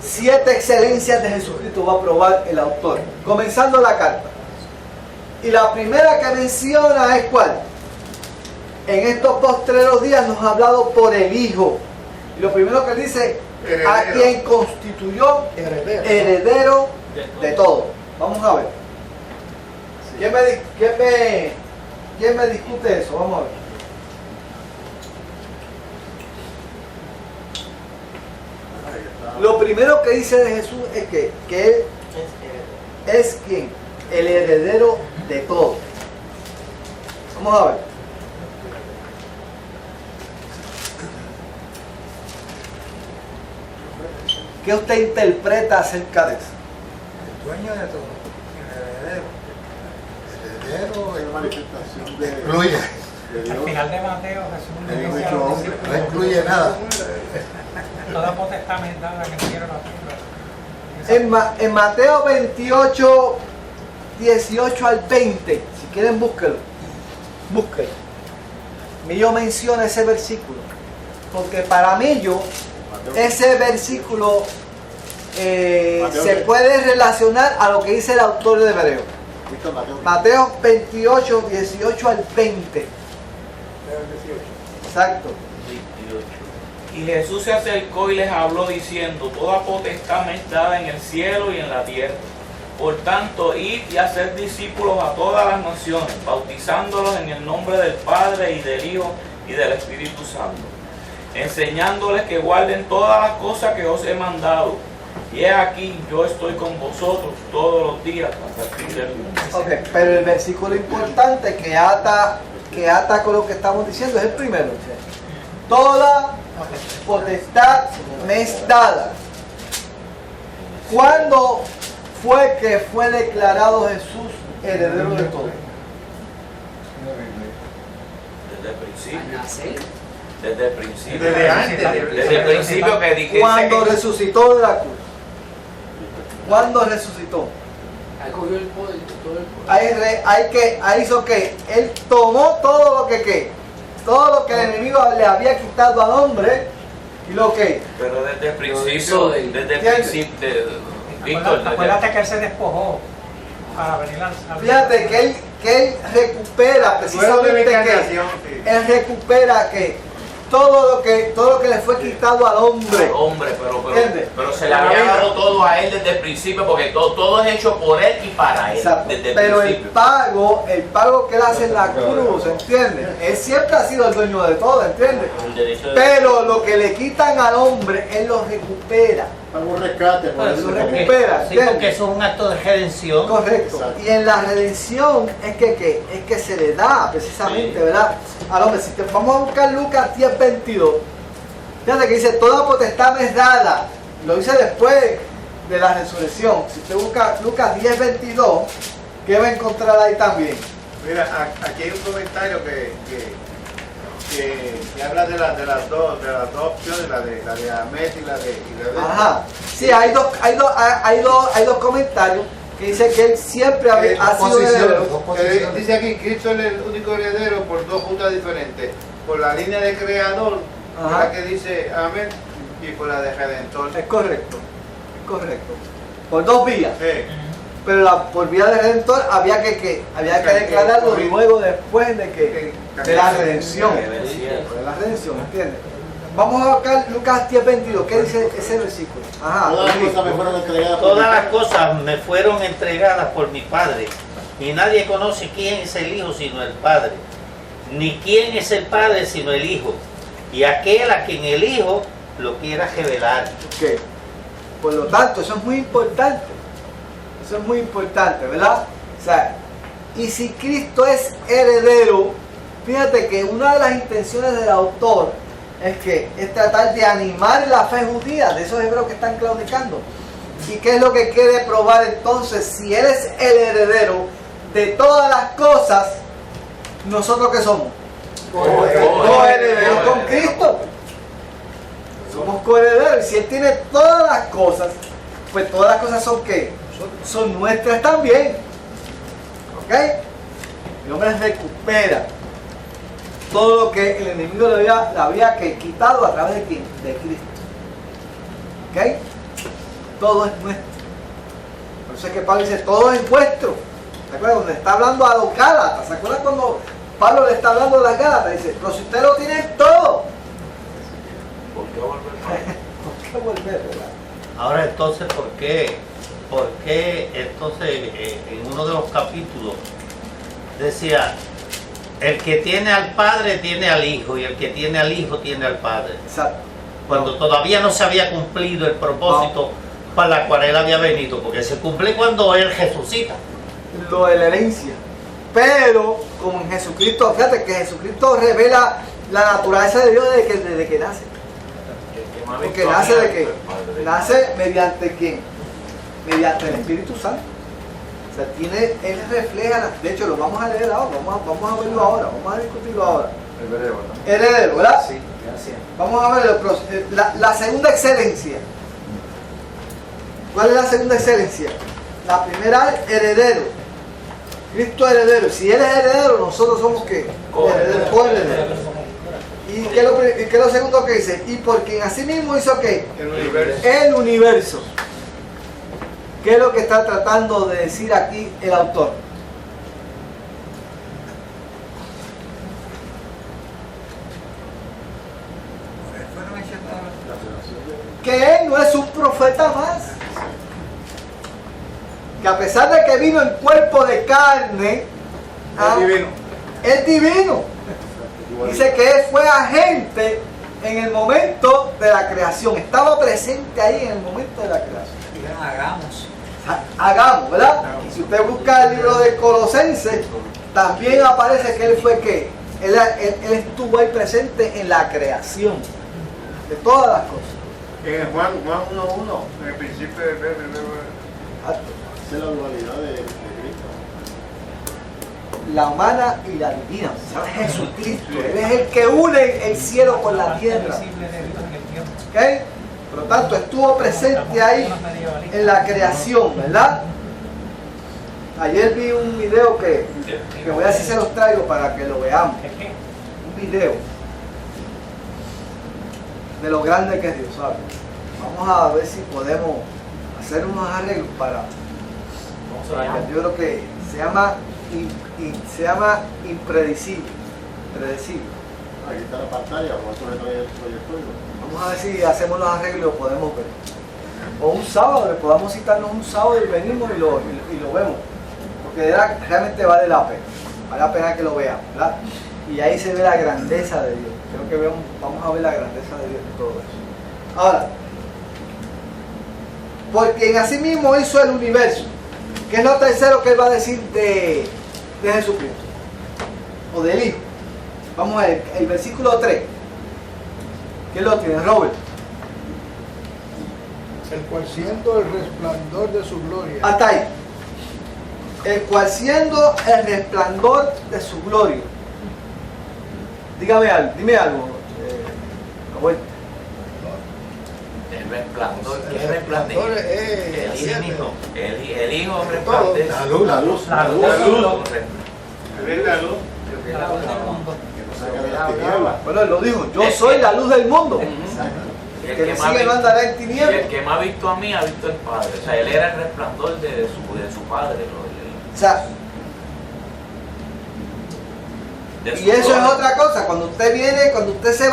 7 excelencias de Jesucristo va a probar el autor, comenzando la carta. Y la primera que menciona es ¿cuál? En estos postreros días nos ha hablado por el Hijo. Y lo primero que dice, a quien constituyó heredero de todo. Vamos a ver. ¿Quién me discute eso? Vamos a ver. Lo primero que dice de Jesús es que Él es quien, el heredero de todo. Vamos a ver. ¿Qué usted interpreta acerca de eso? El dueño de todo, el heredero. El heredero Es una manifestación de incluye, Dios. Al final de Mateo, Jesús le Dios dice a hecho los hombre. discípulos, no incluye nada. toda potestad me es dada en el cielo y en la tierra. En Mateo 28, 18 al 20, si quieren búsquenlo. Búsquenlo. Yo menciono ese versículo, porque para mí ese versículo se puede relacionar a lo que dice el autor de Hebreo. Mateo 28, 18 al 20. Exacto. Y Jesús se acercó y les habló diciendo: toda potestad me es dada en el cielo y en la tierra. Por tanto, id y haced discípulos a todas las naciones, bautizándolos en el nombre del Padre y del Hijo y del Espíritu Santo, enseñándoles que guarden todas las cosas que os he mandado. Y he aquí, yo estoy con vosotros todos los días hasta el fin del mundo. Okay, pero el versículo importante que ata con lo que estamos diciendo es el primero. Toda potestad me es dada. ¿Cuándo fue que fue declarado Jesús heredero de todo? Desde el principio. nacer. Desde el principio. Desde antes. Desde el principio que dijiste Cuando que resucitó de la cruz. ¿Cuándo resucitó? Ahí cogió el poder, todo el poder. Ahí hizo que él tomó todo lo que todo lo que el enemigo le había quitado al hombre y lo que Pero desde el principio, hizo de- desde el ¿entiendes? principio, Víctor, Acuérdate que él se despojó para venir a fíjate que él recupera precisamente que él recupera que todo lo que le fue quitado al hombre. hombre, ¿Entiendes? pero se le había dado todo a él desde el principio, porque todo es hecho por él y para él. Exacto. Desde el Pero el principio. pago que él hace en la cruz, ¿entiendes? Él siempre ha sido el dueño de todo, ¿entiendes? El derecho de- Pero lo que le quitan al hombre, él lo recupera. Para un rescate, por Bueno, eso eso que- recupera, Sí, ¿entiendes? porque eso es un acto de redención. Correcto. Exacto. Y en la redención es que se le da precisamente, Sí. ¿verdad? Al hombre, si te vamos a buscar Lucas 10:22, fíjate que dice, toda potestad me es dada. Lo dice después de la resurrección. Si usted busca Lucas 10:22, ¿qué va a encontrar ahí también? Mira, aquí hay un comentario que habla de las dos opciones, la de Ahmed y la de Ajá. Sí, hay dos comentarios que dicen que él siempre ha sido heredero. Dos posiciones. Dice aquí, Cristo es el único heredero por dos juntas diferentes, por la línea de creador, Ajá. la que dice Amén, y por la de redentor. Es correcto. Por dos vías. Sí. Pero por vía de redentor había que declararlo luego después de la redención. De la redención, ¿entiendes? Vamos a buscar Lucas 10:22. ¿Qué dice ese versículo? Ajá. Todas las cosas me fueron entregadas por Todas mi las Padre. cosas me fueron entregadas por mi Padre, y nadie conoce quién es el Hijo sino el Padre, ni quién es el Padre sino el Hijo, y aquel a quien el Hijo lo quiera revelar. Ok. Por lo tanto, eso es muy importante. Eso es muy importante, ¿verdad? O sea, y si Cristo es heredero, fíjate que una de las intenciones del autor es tratar de animar la fe judía de esos hebreos que están claudicando. ¿Y qué es lo que quiere probar entonces? Si Él es el heredero de todas las cosas, ¿nosotros qué somos? Coherederos con Cristo. Somos coherederos. Y si Él tiene todas las cosas, pues todas las cosas son ¿qué? Son nuestras también. ¿Ok? El hombre recupera todo lo que el enemigo le había quitado a través de ¿quién? De Cristo. ¿Ok? Todo es nuestro. Por eso es que Pablo dice, todo es vuestro. ¿Se acuerdan? Cuando está hablando a los Gálatas. ¿Se acuerdan cuando Pablo le está hablando a las Gálatas? Dice, pero si ustedes lo tienen todo, ¿Por qué volver? ¿por qué volver, verdad? Ahora entonces, ¿por qué entonces en uno de los capítulos decía, el que tiene al Padre tiene al Hijo, y el que tiene al Hijo tiene al Padre? Exacto. cuando todavía no se había cumplido el propósito para el cual él había venido, porque se cumple cuando él resucita. Lo de la herencia. Pero, como en Jesucristo, fíjate que Jesucristo revela la naturaleza de Dios desde que nace. Porque nace de qué? Nace mediante quién? Mediante el Espíritu Santo. O sea, él refleja, de hecho lo vamos a leer ahora, vamos a verlo ahora, vamos a discutirlo ahora. Heredero, ¿verdad? Sí, gracias. Vamos a ver la segunda excelencia. ¿Cuál es la segunda excelencia? La primera es heredero. Cristo es heredero. Si Él es heredero, nosotros somos ¿qué? Coherederos. ¿Y qué es lo segundo que dice? Y por quien así mismo hizo ¿qué? El universo. ¿Qué es lo que está tratando de decir aquí el autor? Que Él no es un profeta más. Que a pesar de que vino en cuerpo de carne, es divino. Dice que Él fue agente en el momento de la creación. Estaba presente ahí en el momento de la creación. Hagamos, ¿verdad? Si usted busca el libro de Colosenses, también aparece que Él fue ¿qué? Él estuvo ahí presente en la creación de todas las cosas. En Juan 1:1, en el principio del verbo. Esa es la dualidad de Cristo. La humana y la divina. O sea, Jesucristo. Él es el que une el cielo con la tierra. ¿Okay? Por lo tanto, estuvo presente ahí en la creación, ¿verdad? Ayer vi un video que voy a ver si se los traigo para que lo veamos. Un video de lo grande que es Dios, ¿sabes? Vamos a ver si podemos hacer unos arreglos para... Yo creo que se llama impredecible. Aquí está la pantalla, por eso le trae el proyector. Vamos a ver si hacemos los arreglos y lo podemos ver. O un sábado, le podamos citarnos un sábado y venimos y lo vemos. Porque realmente vale la pena que lo veamos, ¿verdad? Y ahí se ve la grandeza de Dios. Creo que vamos a ver la grandeza de Dios en todo eso. Ahora, porque en así mismo hizo el universo. ¿Qué es lo tercero que él va a decir de Jesucristo? O del Hijo. Vamos a ver, el versículo 3. ¿Quién lo tiene? Robert. El cual siendo el resplandor de su gloria. Hasta ahí. El cual siendo el resplandor de su gloria. Dígame algo, dime algo. Robert. El resplandor, ¿qué El resplandor resplandor? El hijo resplandece. La luz. La luz. Es la luz. Bueno, él lo dijo, yo soy la luz del mundo. Y El que me sigue no andará en y tinieblas. el que me ha visto a mí ha visto al Padre. O sea, él era el resplandor de su Padre. O sea, y eso es otra cosa. Cuando usted se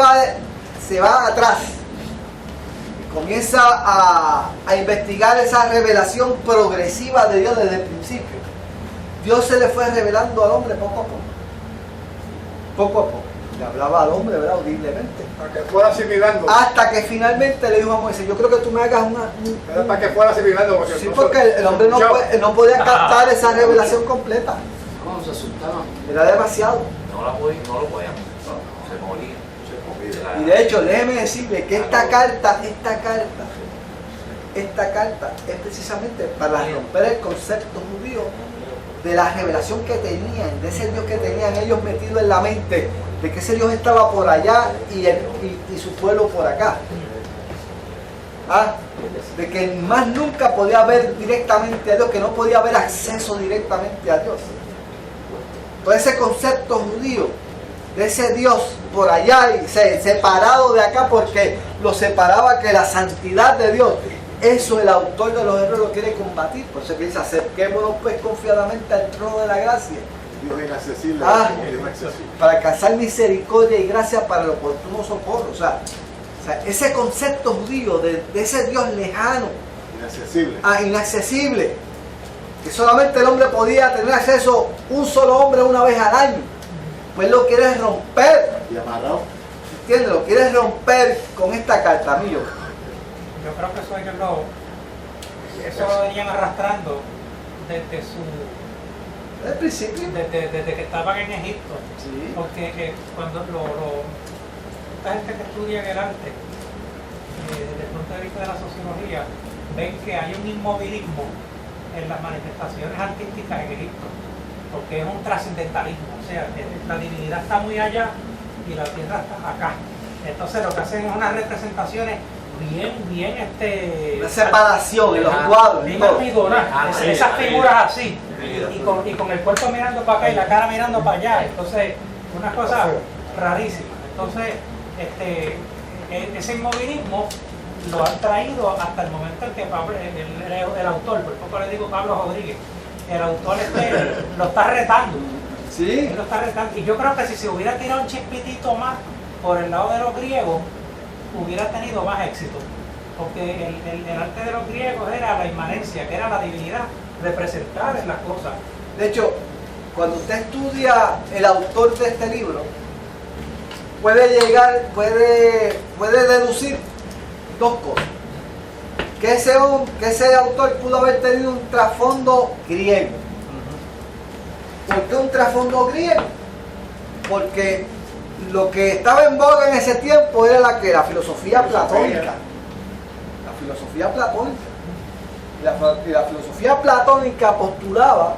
va atrás y comienza a investigar esa revelación progresiva de Dios desde el principio, Dios se le fue revelando al hombre poco a poco. Poco a poco. Le hablaba al hombre, ¿verdad? Audiblemente. Para que fuera asimilando. Hasta que finalmente le dijo a Moisés, yo creo que tú me hagas Era para que fuera asimilando. Porque sí, porque el hombre no podía captar esa revelación completa. ¿Cómo se asustaban? Era demasiado. No lo podían. Se moría. Y de hecho, déjeme decirle que esta carta es precisamente para romper el concepto judío de la revelación que tenían, de ese Dios que tenían ellos metido en la mente, de que ese Dios estaba por allá y su pueblo por acá. De que más nunca podía ver directamente a Dios, que no podía haber acceso directamente a Dios. Todo ese concepto judío de ese Dios por allá y separado de acá, porque lo separaba que la santidad de Dios, eso el autor de los Hebreos lo quiere combatir. Por eso que dice, acerquémonos pues confiadamente al trono de la gracia. Dios inaccesible. Dios inaccesible. Para alcanzar misericordia y gracia para el oportuno socorro. O sea, ese concepto judío de ese Dios lejano, inaccesible, que solamente el hombre podía tener acceso un solo hombre una vez al año, pues lo quiere romper. Y amarrado. ¿entiendes? Lo quieres romper con esta carta, amigo. Yo creo que eso lo venían arrastrando desde ¿Desde el principio? desde que estaban en Egipto. Sí. Porque cuando esta gente que estudia el arte, desde el punto de vista de la sociología, ven que hay un inmovilismo en las manifestaciones artísticas en Egipto, porque es un trascendentalismo, o sea, la divinidad está muy allá y la tierra está acá. Entonces lo que hacen es unas representaciones bien Una separación en los cuadros. bien ambiguas, esas figuras así, y con el cuerpo mirando para acá y la cara mirando para allá. Entonces, una cosa rarísima. Entonces, ese inmovilismo lo han traído hasta el momento en que Pablo, el autor, por poco le digo Pablo Rodríguez, el autor lo está retando. Sí. Él lo está retando. Y yo creo que si se hubiera tirado un chispitito más por el lado de los griegos, hubiera tenido más éxito. Porque el arte de los griegos era la inmanencia, que era la divinidad representada en las cosas. De hecho, cuando usted estudia el autor de este libro, puede deducir dos cosas. Que ese autor pudo haber tenido un trasfondo griego. ¿Por qué un trasfondo griego? Porque lo que estaba en boga en ese tiempo era la filosofía platónica. La filosofía platónica. Y la filosofía platónica postulaba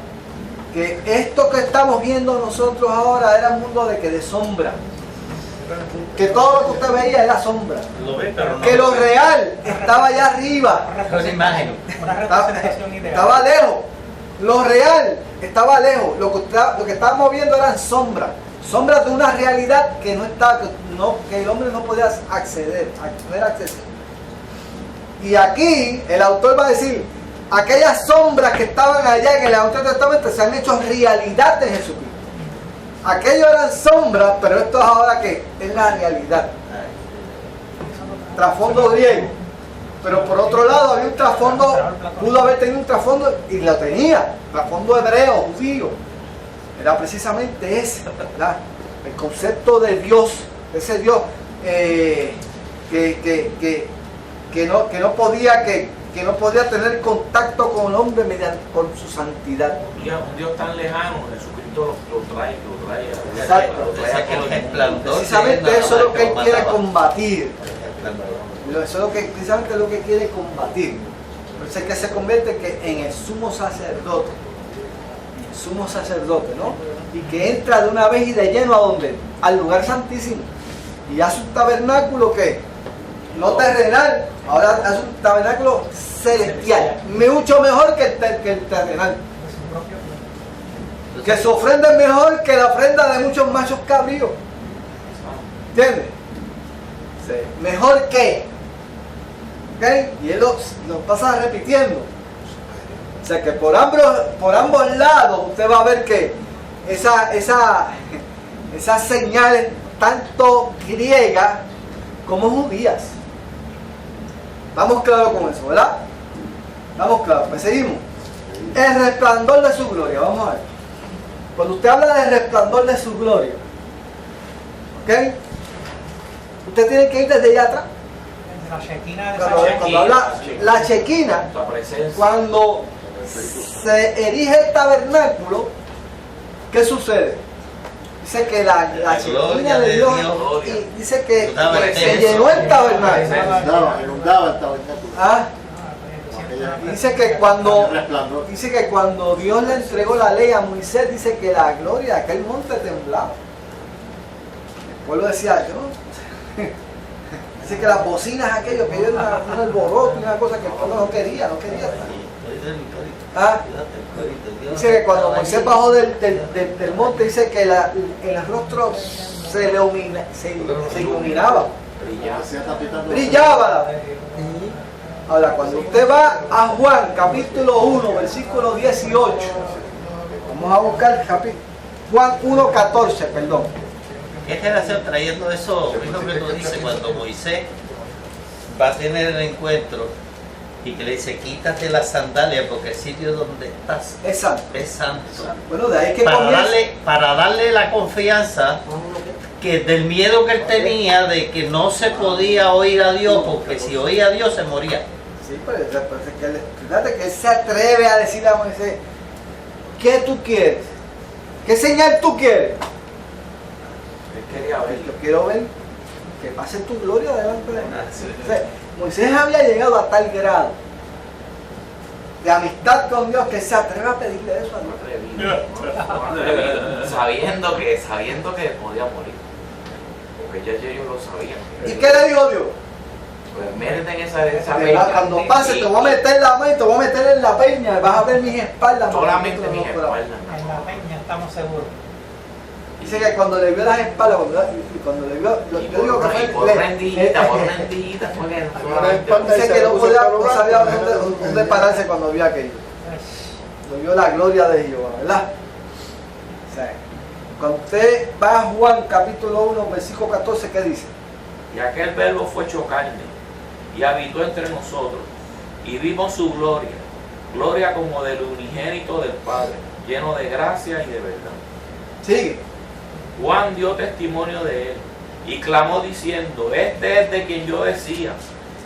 que esto que estamos viendo nosotros ahora era un mundo de sombra. Que todo lo que usted veía era sombra. Que lo real estaba allá arriba. Una imagen. Una representación ideal. Estaba lejos. Lo real estaba lejos. Lo que estábamos viendo eran sombras. Sombras de una realidad que que el hombre no podía acceder. No era accesible. Y aquí el autor va a decir, aquellas sombras que estaban allá en el Antiguo Testamento se han hecho realidad de Jesucristo. Aquello eran sombras, pero esto es ahora que es la realidad. Trasfondo griego. Pero por otro lado había un trasfondo, pudo haber tenido un trasfondo, y lo tenía, trasfondo hebreo, judío. Era precisamente ese, ¿verdad? El concepto de Dios, ese Dios que no podía tener contacto con el hombre por su santidad. Un Dios tan lejano, Jesucristo lo trae. Exacto. Precisamente eso es lo que él quiere combatir. Eso es precisamente lo que quiere combatir. Por eso es que se convierte en el sumo sacerdote. Sumo sacerdote, ¿no? Y que entra de una vez y de lleno a ¿dónde? Al lugar santísimo. Y hace un tabernáculo que no terrenal, ahora hace un tabernáculo celestial, mucho mejor que el terrenal. Que su ofrenda es mejor que la ofrenda de muchos machos cabríos. ¿Entiendes? Sí. Mejor que. ¿Ok? Y él lo pasa repitiendo. O sea que por ambos lados usted va a ver que esas señales, tanto griegas como judías. Vamos claro con eso, ¿verdad? Vamos claro, pues seguimos. El resplandor de su gloria, vamos a ver. Cuando usted habla del resplandor de su gloria, ¿ok? Usted tiene que ir desde allá atrás. La chequina de Cuando habla la chequina, cuando se erige el tabernáculo, ¿qué sucede? Dice que la chequina de Dios, y dice que se llenó el tabernáculo. Inundaba el tabernáculo. ¿Ah? Dice que cuando Dios le entregó la ley a Moisés, dice que la gloria de aquel monte temblaba. El pueblo decía, yo. Dice que las bocinas aquello que era un alboroto, una cosa que el pueblo no quería ¿Ah? Dice que cuando Moisés bajó del monte, dice que el rostro se iluminaba. Brillaba. Ahora, cuando usted va a Juan, capítulo 1, versículo 18, vamos a buscar Juan 1:14, perdón. ¿Qué generación trayendo eso? Es lo que tú dices, cuando Moisés va a tener el encuentro y que le dice, quítate las sandalias porque el sitio donde estás es santo. Es santo. Bueno, de ahí que para darle la confianza que del miedo que él tenía de que no se podía oír a Dios, porque si oía a Dios se moría. Sí, pero es que fíjate que él se atreve a decirle a Moisés, ¿qué tú quieres? ¿Qué señal tú quieres? Él quería ver. Yo quiero ver que pase tu gloria delante de mí. O sea, Moisés había llegado a tal grado de amistad con Dios que se atreve a pedirle eso a Dios. Sabiendo que podía morir. Porque ya ellos lo sabían. ¿Y qué le dijo Dios? Pues métete en esa peña. Cuando pase te voy a meter la mano y te voy a meter en la peña, vas a ver mis espaldas. Solamente mis espaldas. En la peña estamos seguros. Dice que cuando le vio las espaldas, cuando le vio, yo digo que fue por rendijita, fue que dice que no sabía dónde pararse cuando vio aquello. Lo vio la gloria de Jehová, ¿verdad? O sea, cuando usted va a Juan capítulo 1, versículo 14, ¿qué dice? Y aquel verbo fue hecho carne y habitó entre nosotros y vimos su gloria, gloria como del unigénito del Padre, lleno de gracia y de verdad. Sigue. Juan dio testimonio de él y clamó diciendo, este es de quien yo decía,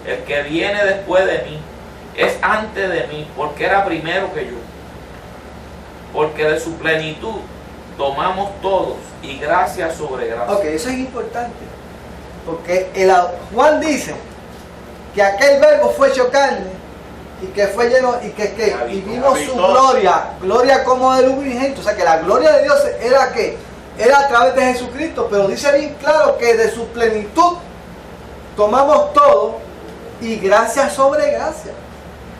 el que viene después de mí, es antes de mí, porque era primero que yo. Porque de su plenitud tomamos todos y gracia sobre gracia. Ok, eso es importante. Porque Juan dice que aquel verbo fue hecho carne y que fue lleno y y vimos su gloria como del unigénito. O sea que la gloria de Dios era que era a través de Jesucristo, pero dice bien claro que de su plenitud tomamos todo y gracia sobre gracia.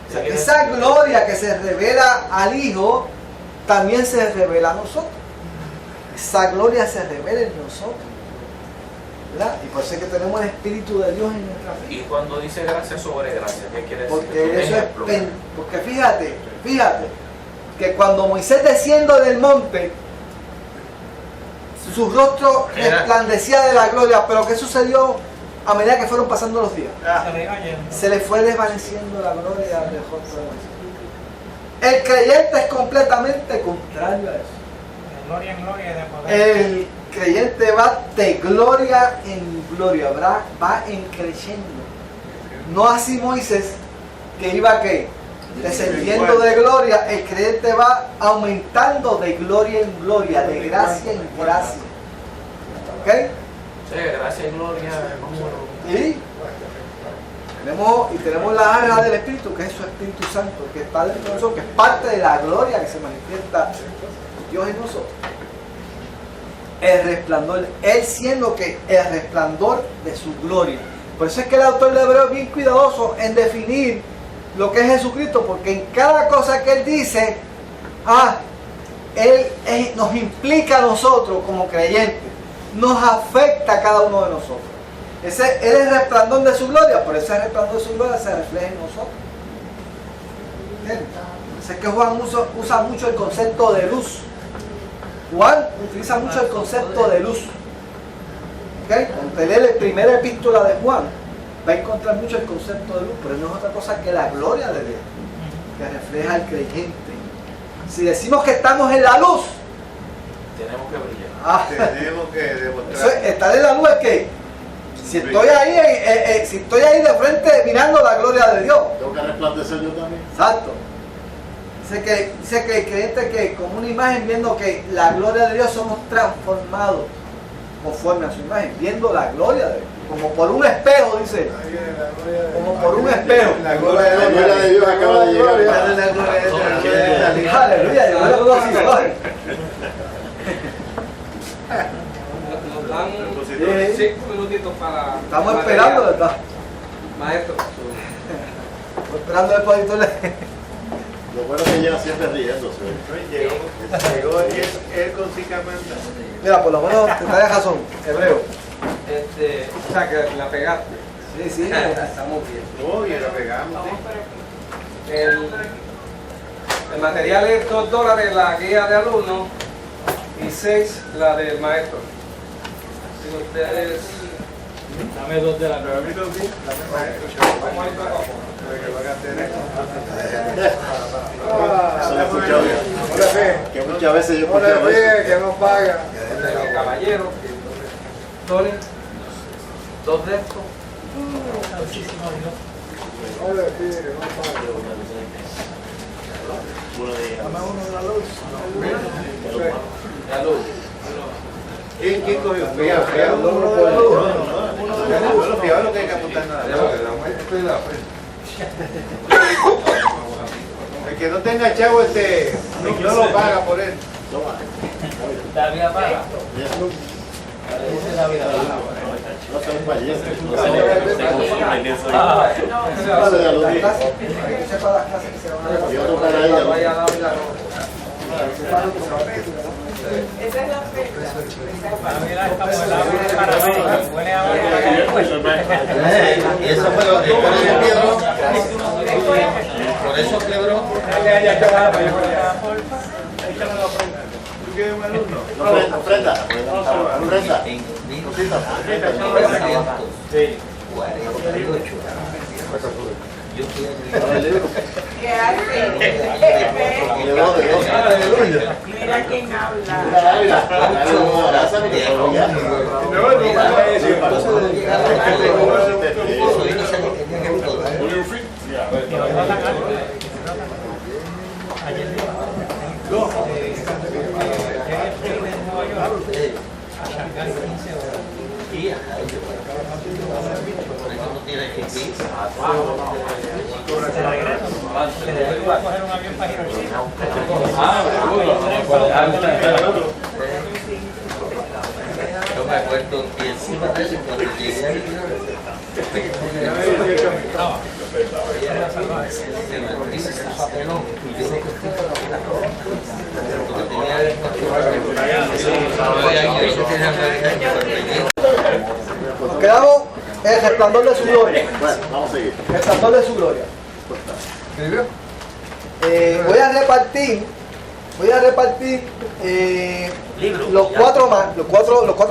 O sea, esa gloria que se revela al Hijo también se revela a nosotros. Esa gloria se revela en nosotros, ¿verdad? Y por eso es que tenemos el Espíritu de Dios en nuestra vida. Y cuando dice gracia sobre gracia, ¿qué quiere decir? Porque eso es porque fíjate que cuando Moisés desciende del monte, su rostro resplandecía de la gloria, pero ¿qué sucedió a medida que fueron pasando los días? Se le fue desvaneciendo la gloria del rostro de Moisés. El creyente es completamente contrario a eso. De gloria en gloria y de poder. El creyente va de gloria en gloria, va en creciendo. No así Moisés, que iba descendiendo de gloria. El creyente va aumentando de gloria en gloria, de gracia en gracia. ¿Ok? Sí, gracia y gloria. Y tenemos la arra del Espíritu, que es su Espíritu Santo, que está dentro de nosotros, que es parte de la gloria que se manifiesta Dios en nosotros. El resplandor, Él siendo que el resplandor de su gloria. Por eso es que el autor de Hebreo es bien cuidadoso en definir lo que es Jesucristo, porque en cada cosa que Él dice, Él nos implica a nosotros como creyentes, nos afecta a cada uno de nosotros. Él es el resplandor de su gloria, por ese resplandor de su gloria se refleja en nosotros. ¿Entiendes? Sé que Juan usa mucho el concepto de luz. Juan utiliza mucho el concepto de luz. ¿Okay? Cuando lee la primera epístola de Juan, va a encontrar mucho el concepto de luz, pero no es otra cosa que la gloria de Dios, que refleja al creyente. Si decimos que estamos en la luz, tenemos que brillar. Tenemos que demostrar. Estar en la luz es que si estoy ahí de frente mirando la gloria de Dios, Tengo que resplandecer yo también. exacto. Dice que el creyente que como una imagen viendo que la gloria de Dios somos transformados conforme a su imagen, viendo la gloria de Dios, como por un espejo, dice, como por un espejo. La gloria de Dios acaba de llegar. Aleluya, yo lo puedo así hoy. Nos dan 5 minutitos para... Estamos esperando, ¿verdad? Maestro. Estoy esperando el editor. Lo bueno es que llega siempre riéndose. Llegó él con Cicamanda. Mira, por lo menos te traes razón, Hebreo. O sea, que la pegaste. Sí, estamos bien. Obvio, lo pegamos. El material es $2 la guía de alumnos y 6 la del maestro. Si ustedes... Dame 2 de la nueva. Vamos a ir para abajo. Eso lo he escuchado yo. Que muchas veces yo he escuchado eso. Que no paga. Caballero. Tony, dos de estos. La luz. ¿Quién cogió? Fíjate, fíjate lo que hay que apuntar nada. El que no tenga chavo no lo paga por él. La vida paga. No se un ballesta. Y otro para ella. Esa es la fecha. Y eso fue lo que por eso quebró. ¿Tú quieres un alumno? Ofrenda. En 1948. Yo fui ¿Qué hace? Mira quién habla. Yo me acuerdo que encima de eso cuando llegué ahí, Nos quedamos en el resplandor de su gloria. Bueno, vamos a seguir. El resplandor de su gloria. Voy a repartir los cuatro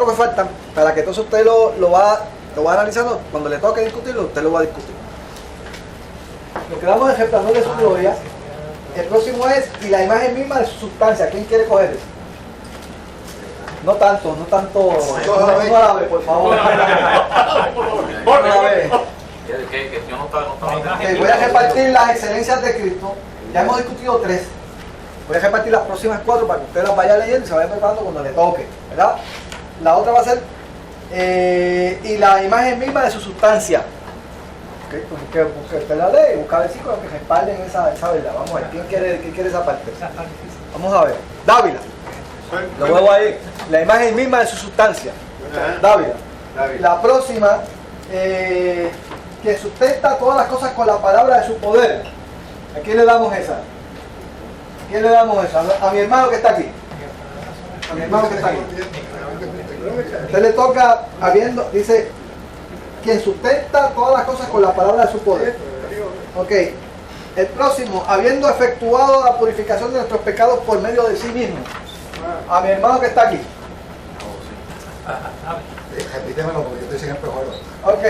que faltan para que entonces usted lo va analizando. Cuando le toque discutirlo, usted lo va a discutir. Nos quedamos en el resplandor de su gloria. El próximo es y la imagen misma de su sustancia. ¿Quién quiere coger eso? No tanto. No a la vez, por favor. No a la vez. Ok, voy a repartir las excelencias de Cristo. Ya hemos discutido 3. Voy a repartir las próximas 4 para que usted las vaya leyendo y se vaya preparando cuando le toque, ¿verdad? La otra va a ser y la imagen misma de su sustancia. Okay, pues que usted la lee y busca versículos que respalden esa verdad. Vamos a ver, ¿quién quiere esa parte? Vamos a ver. Dávila. Lo vuelvo ahí. La imagen misma de su sustancia. Dávila. La próxima, que sustenta todas las cosas con la palabra de su poder. ¿A quién le damos esa? ¿A quién le damos esa? A mi hermano que está aquí. A mi hermano que está aquí. Usted le toca, dice, quien sustenta todas las cosas con la palabra de su poder. Ok. El próximo, habiendo efectuado la purificación de nuestros pecados por medio de sí mismo. A mi hermano que está aquí. Repítemelo porque yo estoy sin espejuelo. Ok.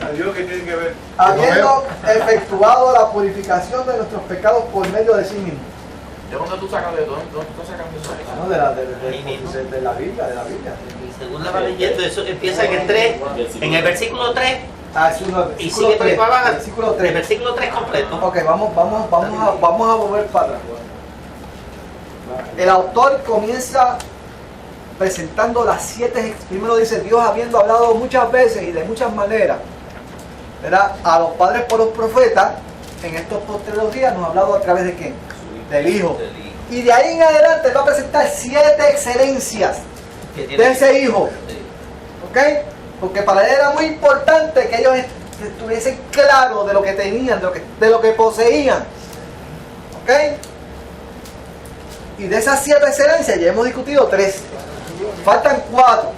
Adiós, ¿qué tiene que ver? Habiendo efectuado la purificación de nuestros pecados por medio de sí mismo. ¿De dónde tú sacas de dónde tú sacas eso? No, de la Biblia, según la va leyendo, eso empieza en el 3, en el versículo 3. Y sigue por ahí para abajo. El versículo 3 completo. Ok, vamos a volver para atrás. El autor comienza presentando las 7. Primero dice, Dios habiendo hablado muchas veces y de muchas maneras, ¿verdad?, a los padres por los profetas, en estos postreros días nos ha hablado a través de ¿quién? Del Hijo. Y de ahí en adelante va a presentar 7 excelencias de ese Hijo. ¿Ok? Porque para él era muy importante que ellos estuviesen claros de lo que tenían, de lo que poseían. ¿Ok? Y de esas 7 excelencias ya hemos discutido 3. Faltan 4.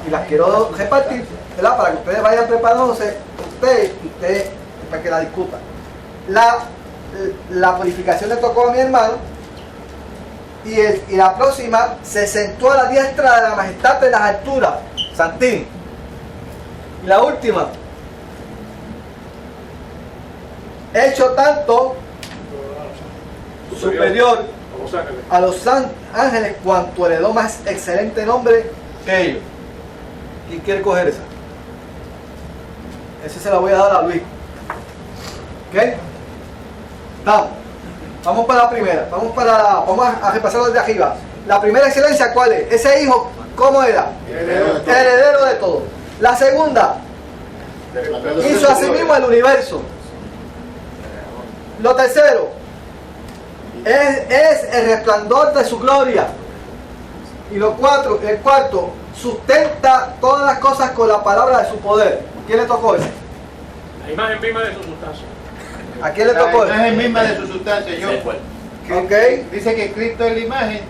Y las quiero repartir, ¿verdad?, para que ustedes vayan preparándose, ustedes para que la discutan. La purificación le tocó a mi hermano. Y la próxima, se sentó a la diestra de la majestad de las alturas, Santín. Y la última, hecho tanto superior a los ángeles cuanto heredó más excelente nombre que ellos. ¿Quién quiere coger esa? Esa se la voy a dar a Luis. ¿Ok? Vamos para la primera. Vamos a repasar desde arriba. La primera excelencia, ¿cuál es? Ese hijo, ¿cómo era? Heredero de todo. La segunda, hizo a sí mismo el universo. Lo tercero, es el resplandor de su gloria. Y el cuarto, sustenta todas las cosas con la palabra de su poder. ¿Quién le tocó ese? La imagen misma de su sustancia. ¿A quién le tocó La ese? imagen misma de su sustancia. Yo, Ok. Dice que Cristo es la imagen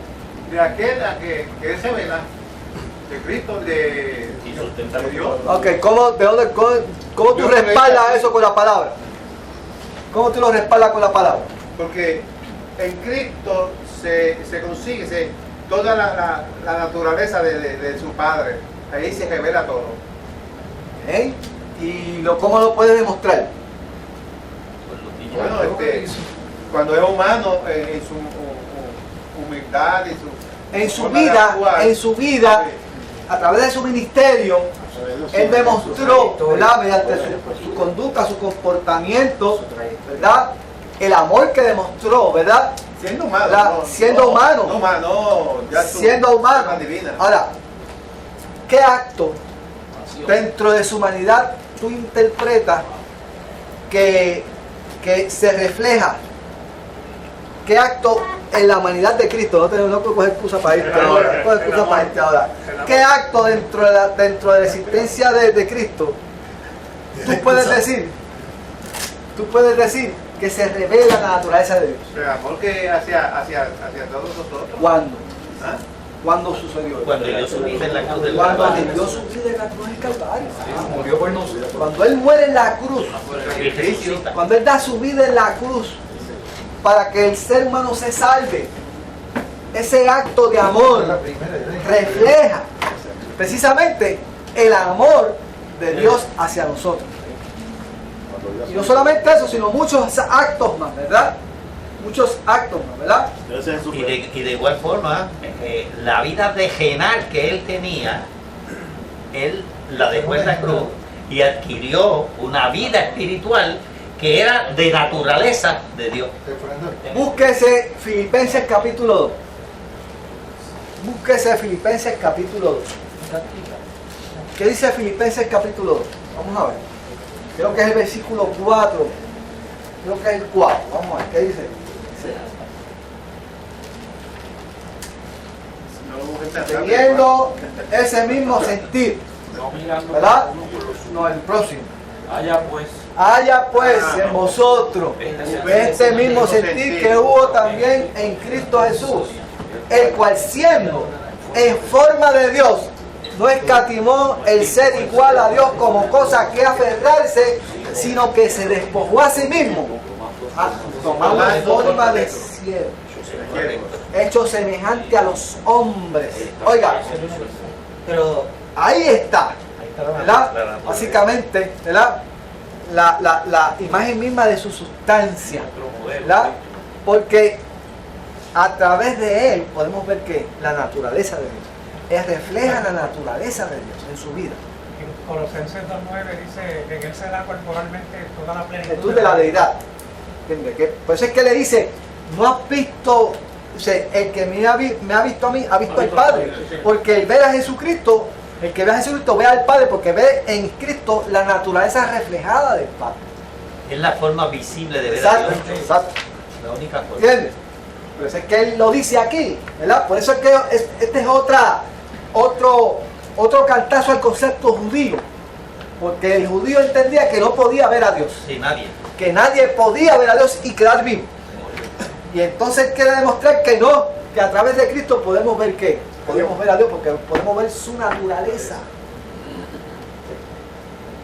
de aquel a que él se vela. De Cristo, de Dios. Ok, ¿cómo tú Yo respaldas creo que- eso con la palabra? ¿Cómo tú lo respaldas con la palabra? Porque en Cristo se consigue toda la naturaleza de su Padre. Ahí se revela todo. ¿Eh? ¿Y cómo lo puedes demostrar? Bueno, cuando es humano, en su humildad y su forma de actuar. En su vida, a través de su ministerio, él demostró, ¿verdad? Mediante su conducta, su comportamiento, ¿verdad? El amor que demostró, ¿verdad? Siendo humano. Siendo humano. No humano, ya Siendo humano. alma divina. Ahora, ¿qué acto dentro de su humanidad tú interpretas que se refleja? ¿Qué acto en la humanidad de Cristo? No puedo coger excusa para irte ahora. ¿Qué acto dentro de la existencia de Cristo tú puedes decir que se revela la naturaleza de Dios? El amor que hacia todos nosotros. ¿Cuándo? ¿Ah? ¿Cuándo sucedió? Cuando dio su vida en la cruz del Cuando Calvario. dio su vida en la cruz del Calvario. Murió por nosotros. Cuando Él muere en la cruz, Y resucita. cuando Él da su vida en la cruz para que el ser humano se salve, ese acto de amor refleja precisamente el amor de Dios hacia nosotros. Y no solamente eso, sino muchos actos más, ¿verdad? Muchos actos más, ¿verdad? Y de igual forma, la vida regional que él tenía, él la dejó en la cruz y adquirió una vida espiritual que era de naturaleza de Dios. Búsquese Filipenses capítulo 2. Búsquese Filipenses capítulo 2. ¿Qué dice Filipenses capítulo 2? Vamos a ver. Creo que es el versículo 4. Creo que es el 4. Vamos a ver, ¿qué dice? Teniendo ese mismo sentir, ¿verdad? No, el próximo. Haya pues en vosotros este mismo sentir que hubo también en Cristo Jesús, el cual siendo en forma de Dios, no escatimó el ser igual a Dios como cosa que aferrarse, sino que se despojó a sí mismo, tomando forma de siervo, hecho semejante a los hombres. Oiga, pero ahí está, ¿verdad? Básicamente, ¿verdad? La imagen misma de su sustancia, ¿verdad? Porque a través de él podemos ver que la naturaleza de Dios, él refleja la naturaleza de Dios en su vida. En Colosenses 2:9 dice que en él se da corporalmente toda la Plenitud de la deidad. ¿Entiendes? Por eso es que le dice, no has visto, o sea, el que me ha visto a mí, ha visto al Padre. Porque el ver a Jesucristo, el que ve a Jesucristo ve al Padre, porque ve en Cristo la naturaleza reflejada del Padre. Es la forma visible de ver a Dios. Exacto. La única forma. ¿Entiendes? Por eso es que él lo dice aquí, ¿verdad? Por eso es que este es otro cantazo al concepto judío. Porque el judío entendía que no podía ver a Dios. Sí, nadie. Que nadie podía ver a Dios y quedar vivo. Y entonces quiere demostrar que no, que a través de Cristo podemos ver qué. Podemos ver a Dios porque podemos ver su naturaleza.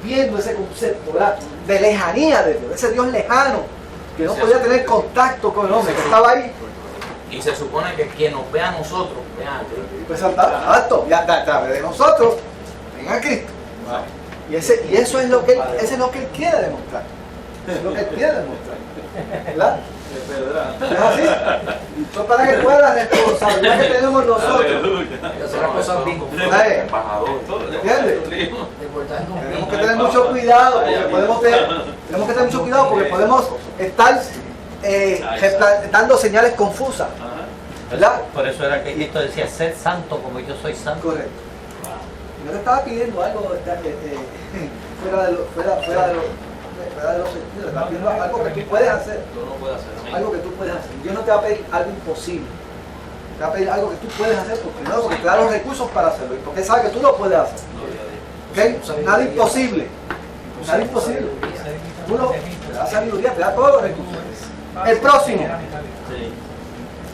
Viendo ese concepto, ¿verdad? De lejanía de Dios, ese Dios lejano, que no podía tener contacto con el hombre, que estaba ahí. Y se supone que quien nos ve a nosotros, vea a Cristo. Pues exacto, ya de nosotros, ven a Cristo. Y eso es lo que él quiere demostrar. Es lo que quiere demostrar. ¿Verdad? ¿Es así? Esto es para que pueda la responsabilidad que tenemos nosotros. Hacer las cosas bien. ¿Sabes? ¿Entiendes? Tenemos que tener mucho cuidado porque podemos estar dando señales confusas. ¿Verdad? Por eso era que Cristo decía, ser santo como yo soy santo. Correcto. Yo le estaba pidiendo algo fuera de los sentidos, le estaba pidiendo algo que tú puedes hacer. Algo que tú puedes hacer. Yo no te voy a pedir algo imposible. Te voy a pedir algo que tú puedes hacer, porque te da los recursos para hacerlo y porque sabe que tú lo puedes hacer. ¿Okay? Nada imposible. Nada imposible. Uno te da sabiduría, te da todos los recursos. El próximo.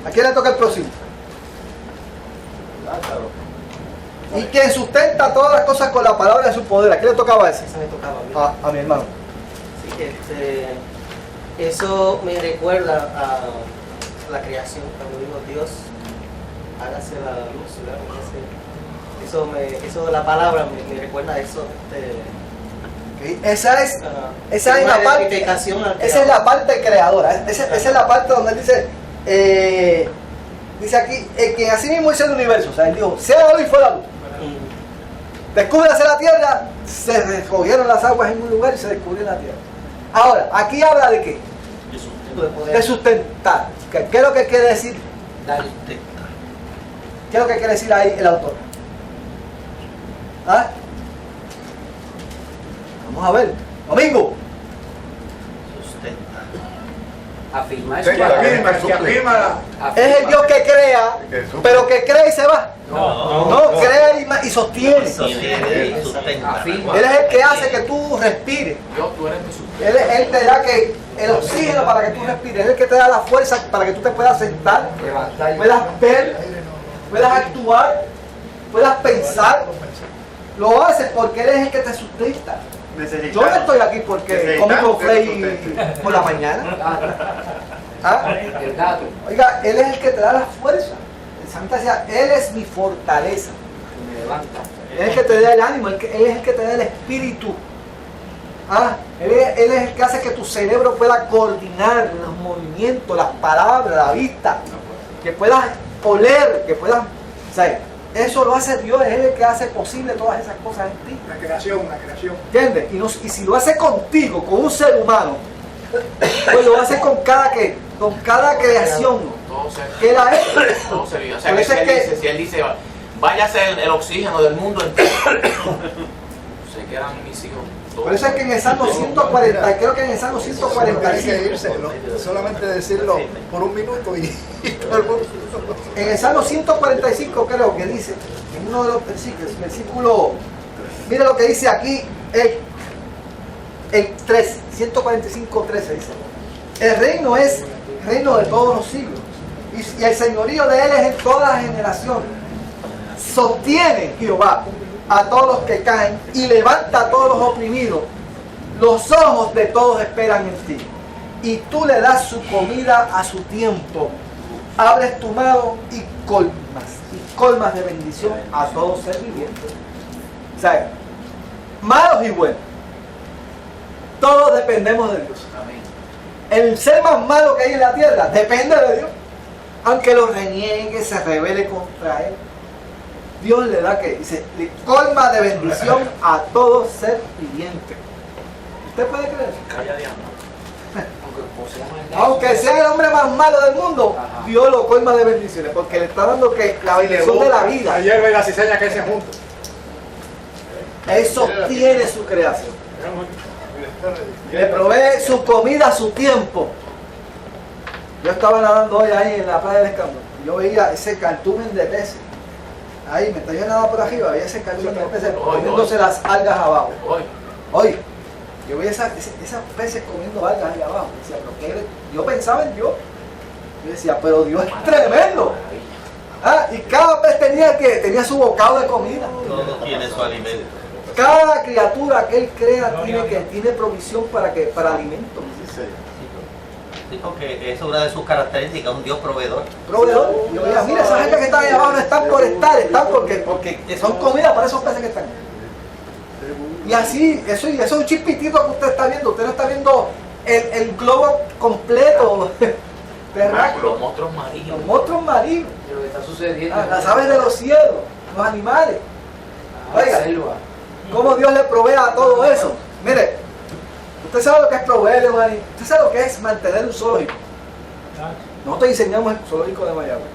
¿A quién le toca el próximo? Y quien sustenta todas las cosas con la palabra de su poder. ¿A quién le tocaba ese? Esa me tocaba. A mi hermano. Sí, eso me recuerda a la creación, cuando dijo Dios, hágase la luz, ¿verdad? Eso de la palabra me recuerda a eso. Okay. Esa es la parte. Esa es la parte creadora. Esa es la parte donde él dice. Dice aquí, quien así mismo hizo el universo. O sea, él dijo, sea la luz y fue la luz. Descúbrase la tierra, se recogieron las aguas en un lugar y se descubrió la tierra. Ahora, aquí habla de qué? De sustentar. ¿Qué es lo que quiere decir? ¿Qué es lo que quiere decir ahí el autor? ¿Ah? Vamos a ver. Domingo. Afirmar. Es el Dios que crea, pero que crea y se va. No, crea y sostiene. Él es el que hace que tú respires. Él te da el oxígeno para que tú respires. Él es el que te da la fuerza para que tú te puedas sentar, puedas ver, puedas actuar, puedas pensar. Lo hace porque Él es el que te sustenta. Yo no estoy aquí porque comí con Frey por la mañana. ¿Ah? Oiga, Él es el que te da la fuerza. El Santa decía, Él es mi fortaleza. Me levanta. Él es el que te da el ánimo, Él es el que te da el espíritu. ¿Ah? Él es el que hace que tu cerebro pueda coordinar los movimientos, las palabras, la vista. Que puedas oler, que puedas... ¿sabes? Eso lo hace Dios, es Él el que hace posible todas esas cosas en ti. La creación. ¿Entiendes? Y si lo hace contigo, con un ser humano, pues lo hace con cada creación que Él ha hecho. O sea, si Él dice, vaya a ser el oxígeno del mundo entero, se quedan mis hijos. Por eso es que en el Salmo 140, creo que en el Salmo 145, solamente decirlo por un minuto y en el Salmo 145 creo que dice, en uno de los versículos, mira lo que dice aquí, el 3, 145, 13 dice, el reino es reino de todos los siglos y el señorío de Él es en todas las generaciones. Sostiene Jehová a todos los que caen y levanta a todos los oprimidos. Los ojos de todos esperan en ti y tú le das su comida a su tiempo. Abres tu mano y colmas de bendición a todo ser viviente. O sea, malos y buenos, todos dependemos de Dios. El ser más malo que hay en la tierra depende de Dios. Aunque lo reniegue, se rebele contra Él, Dios le da que dice, le colma de bendición a todo ser viviente. ¿Usted puede creer? Aunque sea el hombre más malo del mundo, Dios lo colma de bendiciones, porque le está dando que la bendición de la vida. Ayer ve la cizaña que se junta. Eso tiene su creación. Le provee su comida a su tiempo. Yo estaba nadando hoy ahí en la playa del Escambro. Yo veía ese cartumen de peces. Ahí, mientras yo nadaba por arriba, veía ese cartumen de peces comiéndose las algas abajo. Hoy, yo veía esas peces comiendo algas ahí abajo. Yo pensaba en Dios. Yo decía, pero Dios es tremendo. Y cada pez tenía su bocado de comida. Todo tiene su alimento. Cada criatura que Él crea tiene provisión para alimento. Sí, porque es una de sus características, un Dios proveedor. Proveedor. Yo veía, mira, esas algas que están ahí abajo no están por estar, están porque son comida para esos peces que están. Y así, eso es un chispitito que usted está viendo. Usted no está viendo el globo completo terráqueo. Los monstruos marinos. Los monstruos marinos. De lo que está sucediendo. Las aves de los cielos, los animales. Oiga, ¿cómo Dios le provee a todo eso? Mire, usted sabe lo que es proveerle un animal. Usted sabe lo que es mantener un zoológico. Nosotros diseñamos el zoológico de Mayagüez.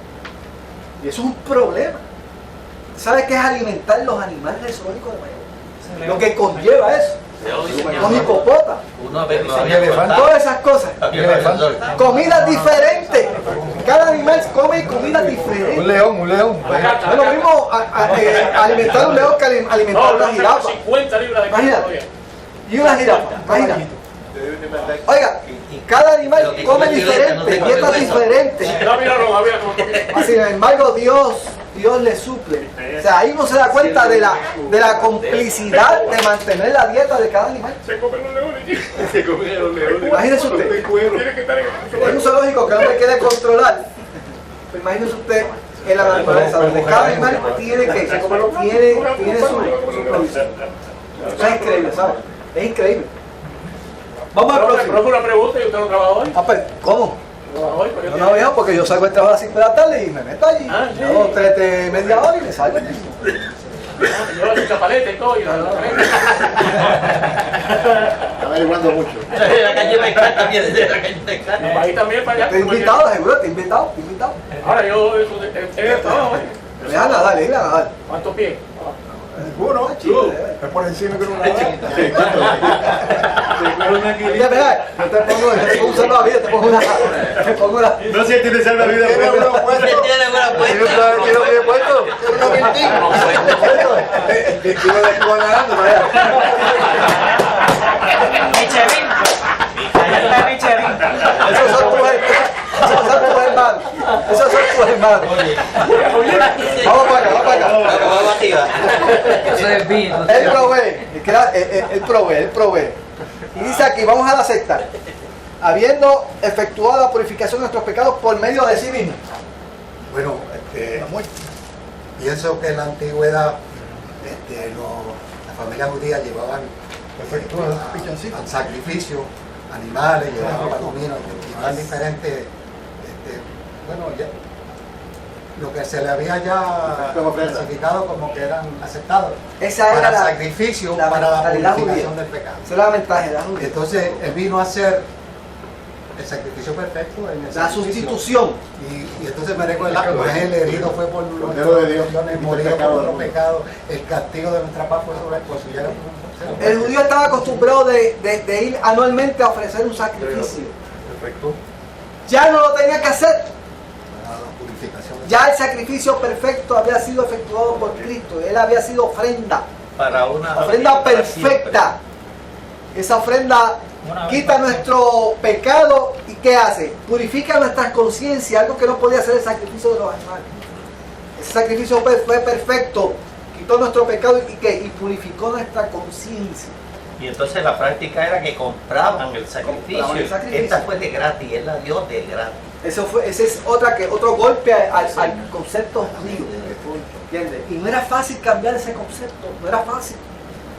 Y eso es un problema. ¿Sabe qué es alimentar los animales del zoológico de Mayagüez? Lo que conlleva eso. Los hipopótamos. Todas esas cosas. Comidas diferentes. Cada animal come comidas diferentes. Un león. No es lo mismo alimentar un león que alimentar una jirafa. 50 libras de Imagínate. Y una jirafa. Imagínate. Oiga, cada animal come diferente, dietas diferentes. Sin embargo, Dios le suple. O sea, ahí uno se da cuenta de la complicidad de mantener la dieta de cada animal. Se comen los leones. Se comen los leones. Imagínese usted. Es un zoológico que no le quiere controlar. Pues imagínese usted en la naturaleza, donde cada animal tiene su provisión. Eso es increíble, ¿sabes? Es increíble. Vamos al próximo. Pero una pregunta, ¿y usted no trabaja hoy? Pues, ¿cómo? No, viejo, porque yo salgo de trabajo a las 5 de la tarde y me meto allí. Yo trete media hora y me salgo allí. Lleva su chapaleta y todo. Está averiguando mucho. La calle me encanta. Ahí también para allá. Te he invitado, seguro, te he invitado. Ahora yo, eso es trabajo. Me dejan nadar, le digan a nadar. ¿Cuántos pies? Ninguno. Es por encima que no nada. Ya, mira, yo te pongo un salvavidas, te pongo una. No sé si tiene salvavidas. Tiene uno puesto. Tiene una puesta. ¿Tiene uno puesto? Tiene uno vintico. El vintico de estuvo nadando, vaya. Esos son tus hermanos. Vamos para acá. Eso es vino. Él provee. Y dice aquí, vamos a la sexta. Habiendo efectuado la purificación de nuestros pecados por medio de sí mismo. Bueno, pienso que en la antigüedad las familias judías llevaban al sacrificio animales, llevaban palominos, llevaban diferentes, lo que se le había ya clasificado como que eran aceptados para el sacrificio, para la purificación del pecado. Esa es la ventaja de la judía. Entonces él vino a hacer el sacrificio perfecto en el la sustitución. Y entonces me recuerda, el herido fue por los millones, murió por nuestros pecados, el castigo de nuestra paz fue sobre el El judío estaba acostumbrado de ir anualmente a ofrecer un sacrificio. Perfecto. Ya no lo tenía que hacer. Ya el sacrificio perfecto había sido efectuado por Cristo. Él había sido ofrenda. Para una ofrenda perfecta. Esa ofrenda quita nuestro pecado y ¿qué hace? Purifica nuestras conciencias, algo que no podía hacer el sacrificio de los animales. Ese sacrificio fue perfecto, quitó nuestro pecado y purificó nuestra conciencia. Y entonces la práctica era que compraban el sacrificio. Esta fue de gratis, él la dio de gratis. Ese es otro golpe al concepto judío. ¿Entiendes? Y no era fácil cambiar ese concepto, no era fácil.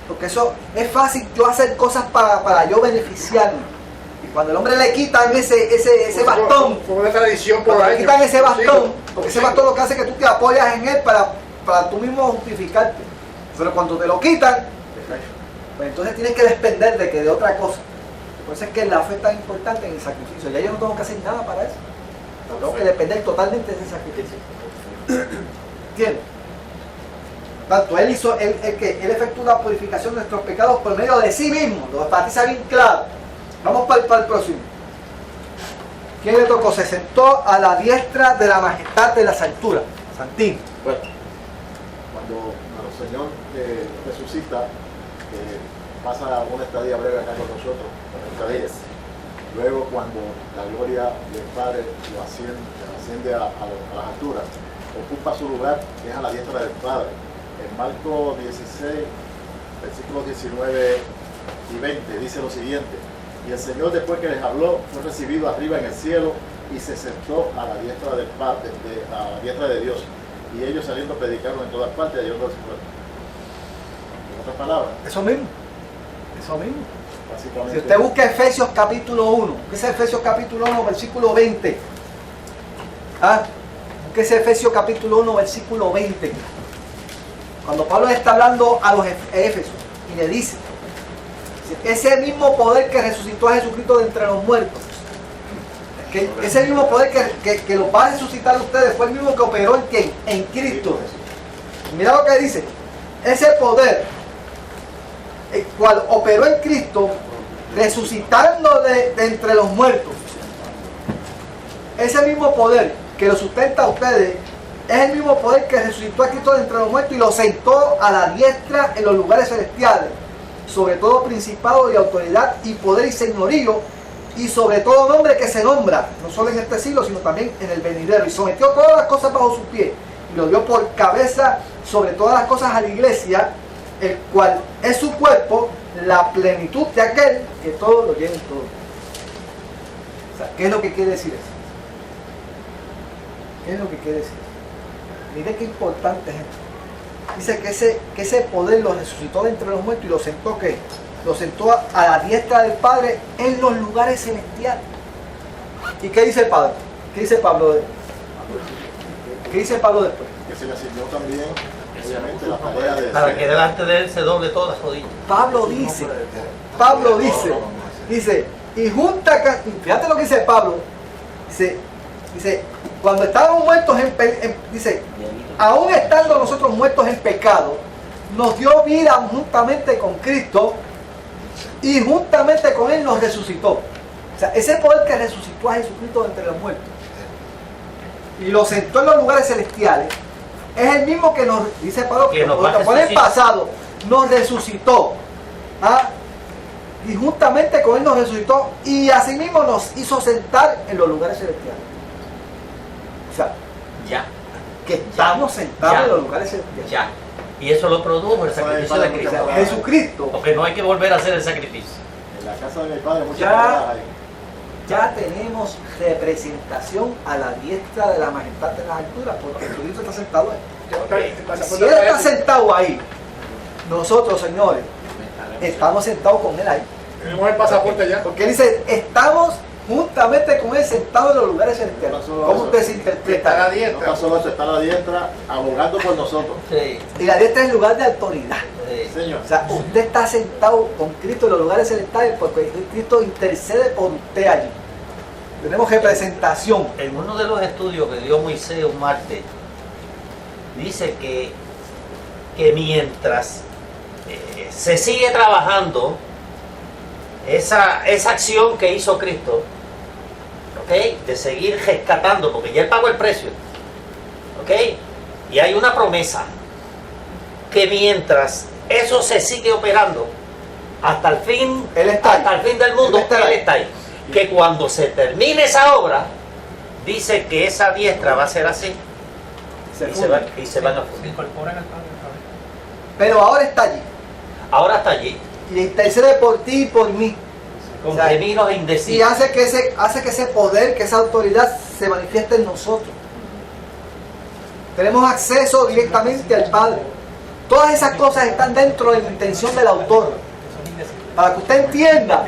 Porque eso es fácil yo hacer cosas para yo beneficiarme. Y cuando el hombre le quitan ese bastón, fue una tradición por cuando años. le quitan ese bastón, porque ese bastón lo que hace es que tú te apoyas en él para tú mismo justificarte. Pero cuando te lo quitan, pues entonces tienes que depender de otra cosa. Por eso es que la fe es tan importante en el sacrificio. Ya yo no tengo que hacer nada para eso. Tengo que depender totalmente de ese sacrificio. ¿Entiendes? Tanto él efectuó la purificación de nuestros pecados por medio de sí mismo. Lo para ti está bien claro. Vamos para el próximo. ¿Quién le tocó? Se sentó a la diestra de la majestad de las alturas. Santín. Bueno, cuando el Señor resucita, pasa una estadía breve acá con nosotros, con nuestra vida. Luego, cuando la gloria del Padre lo asciende a las alturas, ocupa su lugar, que es a la diestra del Padre. En Marcos 16, versículos 19 y 20, dice lo siguiente: y el Señor, después que les habló, fue recibido arriba en el cielo y se sentó a la diestra del Padre, a la diestra de Dios. Y ellos saliendo predicaron en todas partes, hallando discípulos. En otras palabras. Eso mismo. Si usted busca Efesios capítulo 1, ¿qué es Efesios capítulo 1, versículo 20? ¿Qué es Efesios capítulo 1, versículo 20? Cuando Pablo está hablando a los Éfesos y le dice, ese mismo poder que resucitó a Jesucristo de entre los muertos, que ese mismo poder que los va a resucitar a ustedes, fue el mismo que operó en Cristo. Mira lo que dice, ese poder, el cual operó en Cristo, resucitando de entre los muertos. Ese mismo poder que lo sustenta a ustedes es el mismo poder que resucitó a Cristo de entre los muertos y lo sentó a la diestra en los lugares celestiales, sobre todo principado y autoridad y poder y señorío, y sobre todo nombre que se nombra, no solo en este siglo, sino también en el venidero, y sometió todas las cosas bajo su pie, y lo dio por cabeza sobre todas las cosas a la iglesia, el cual es su cuerpo, la plenitud de aquel que todo lo llena en todo. O sea, ¿qué es lo que quiere decir eso? ¿Qué es lo que quiere decir? Mire qué importante es esto. Dice que ese poder lo resucitó de entre los muertos y lo sentó, ¿qué? Lo sentó a la diestra del Padre en los lugares celestiales. ¿Y qué dice el Padre? ¿Qué dice Pablo? ¿Qué dice Pablo después? Que se le asignó también, obviamente, la tarea de... Para que delante de él se doble todas rodillas. Pablo dice, y junta, fíjate lo que dice Pablo, dice, cuando estábamos muertos dice, aún estando nosotros muertos en pecado, nos dio vida juntamente con Cristo y juntamente con Él nos resucitó. O sea, ese poder que resucitó a Jesucristo de entre los muertos y lo sentó en los lugares celestiales, es el mismo que nos, dice Pablo, que nos pone en pasado, nos resucitó. Y juntamente con Él nos resucitó y asimismo nos hizo sentar en los lugares celestiales. O sea, que estamos sentados en los lugares celestiales. Y eso lo produjo el sacrificio de Cristo. Jesucristo. Porque no hay que volver a hacer el sacrificio. En la casa de mi padre muchas cosas hay. Ya tenemos representación a la diestra de la majestad de las alturas, porque Jesucristo está sentado ahí. Si Él está sentado ahí, nosotros, señores, estamos sentados con Él ahí. Tenemos el pasaporte ya. Porque Él dice, estamos juntamente con Él sentados en los lugares celestiales. ¿Cómo usted se interpreta? Está a la diestra. No solo está a la diestra, abogando por nosotros. Sí. Y la diestra es el lugar de autoridad. Sí. Señor. O sea, usted está sentado con Cristo en los lugares celestiales porque Cristo intercede por usted allí. Tenemos representación. En uno de los estudios que dio Moisés un martes, dice que mientras se sigue trabajando esa acción que hizo Cristo, ¿ok? De seguir rescatando, porque ya Él pagó el precio, ¿ok? Y hay una promesa que mientras eso se sigue operando hasta el fin, hasta el fin del mundo, Él está ahí. Que cuando se termine esa obra, dice que esa diestra va a ser así y se van a fundir. Pero ahora está allí. Ahora está allí. Y intercede por ti y por mí. Con gemidos indecibles. Y hace que ese poder, que esa autoridad se manifieste en nosotros. Tenemos acceso directamente al Padre. Todas esas cosas están dentro de la intención del autor. Para que usted entienda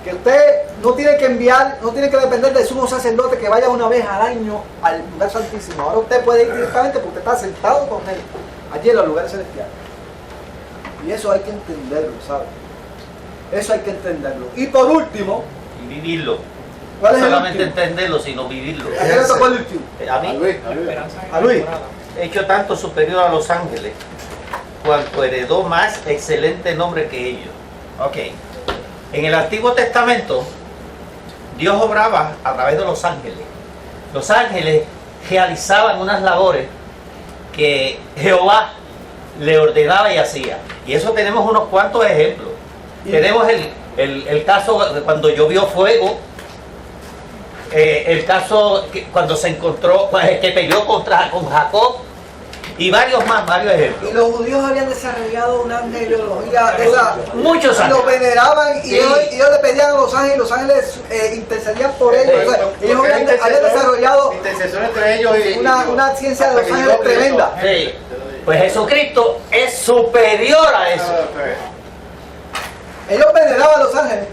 que usted no tiene que enviar, no tiene que depender del sumo sacerdote que vaya una vez al año al lugar santísimo. Ahora usted puede ir directamente porque usted está sentado con Él, allí en los lugares celestiales. Y eso hay que entenderlo, ¿sabes? Eso hay que entenderlo. Y por último, y vivirlo. ¿Cuál es no el solamente último? entenderlo, sino vivirlo. ¿A quién le tocó el último? A mí. A Luis. Hecho tanto superior a los ángeles, cuanto heredó más excelente nombre que ellos. Ok. En el Antiguo Testamento, Dios obraba a través de los ángeles. Los ángeles realizaban unas labores que Jehová le ordenaba y hacía. Y eso tenemos unos cuantos ejemplos. Tenemos el caso de cuando llovió fuego, el caso cuando se encontró, que peleó con Jacob, y varios ejemplos. Y los judíos habían desarrollado una angelología, muchos años. Los veneraban y ellos le pedían a los ángeles, y los ángeles intercedían por ellos. Ellos habían desarrollado entre ellos y una ciencia de los ángeles tremenda. Sí. Pues Jesucristo es superior a eso. Ellos veneraban a los ángeles,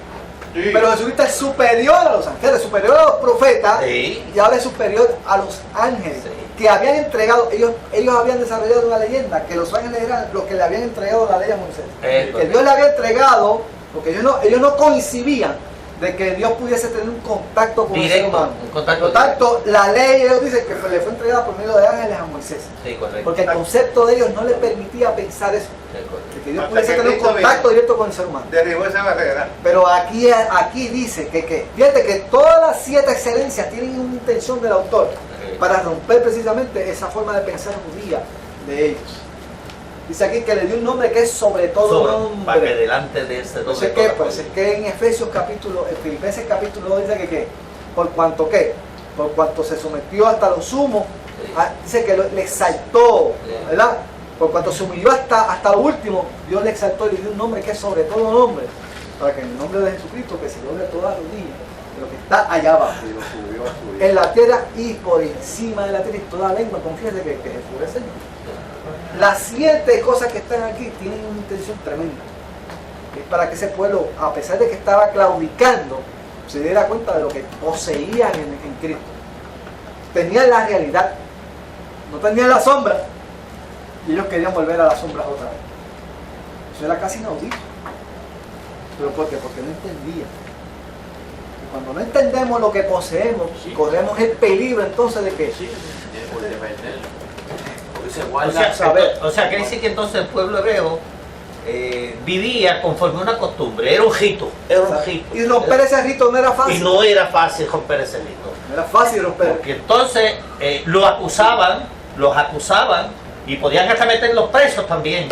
pero Jesucristo es superior a los ángeles, superior a los profetas, y ahora es superior a los ángeles, que habían entregado, ellos habían desarrollado una leyenda, que los ángeles eran los que le habían entregado la ley a Moisés. Que Dios le había entregado, porque ellos no coincidían de que Dios pudiese tener un contacto con el ser humano. Por lo tanto, la ley, ellos dicen que le fue entregada por medio de ángeles a Moisés. Sí, correcto. Porque el concepto de ellos no le permitía pensar eso. De que Dios pudiese tener un contacto directo con el ser humano. Derribó esa barrera. Pero aquí dice que fíjate que todas las 7 excelencias tienen una intención del autor para romper precisamente esa forma de pensar judía de ellos. Dice aquí que le dio un nombre que es sobre todo nombre. Para que delante de ese nombre. Pues es que en Efesios capítulo, en Filipenses capítulo 2 dice que por cuanto se sometió hasta lo sumo, dice que le exaltó, ¿verdad? Por cuanto se humilló hasta lo último, Dios le exaltó y le dio un nombre que es sobre todo nombre, para que en el nombre de Jesucristo que se doble toda rodilla de lo que está allá abajo, en la tierra y por encima de la tierra, y toda lengua confiese que Jesús es el Señor. Las 7 cosas que están aquí tienen una intención tremenda. Es para que ese pueblo, a pesar de que estaba claudicando, se diera cuenta de lo que poseían en Cristo. Tenían la realidad, no tenían la sombra, y ellos querían volver a las sombras otra vez. Eso era casi inaudito. ¿Pero por qué? Porque no entendían. Y cuando no entendemos lo que poseemos, corremos el peligro entonces de que o sea, quiere decir que entonces el pueblo hebreo vivía conforme a una costumbre, era un rito, Y romper ese rito no era fácil. Y no era fácil romper ese rito. No era fácil romper. Porque entonces los acusaban y podían hasta meterlos presos también.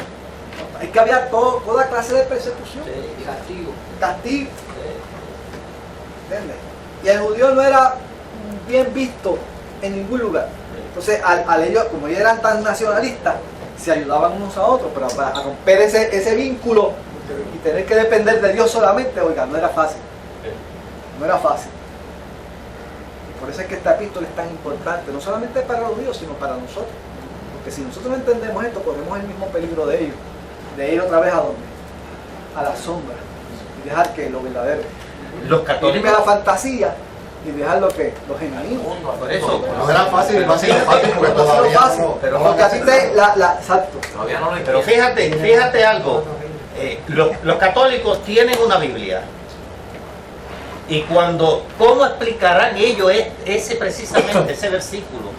Es que había toda clase de persecución. Sí. Castigo. ¿Entiendes? Y el judío no era bien visto en ningún lugar. Entonces, al ellos, como ellos eran tan nacionalistas, se ayudaban unos a otros, pero para romper ese vínculo y tener que depender de Dios solamente, oiga, no era fácil. No era fácil. Y por eso es que esta epístola es tan importante, no solamente para los judíos, sino para nosotros. Porque si nosotros no entendemos esto, corremos el mismo peligro de ellos, de ir otra vez a dónde? A la sombra. Y dejar que lo verdadero. Los católicos. Irme a la fantasía y dejar lo genuino. Por eso. No era fácil porque todavía no. Pero porque así exacto. Pero fíjate algo. Los católicos tienen una Biblia. Y ¿cómo explicarán ellos precisamente ese versículo?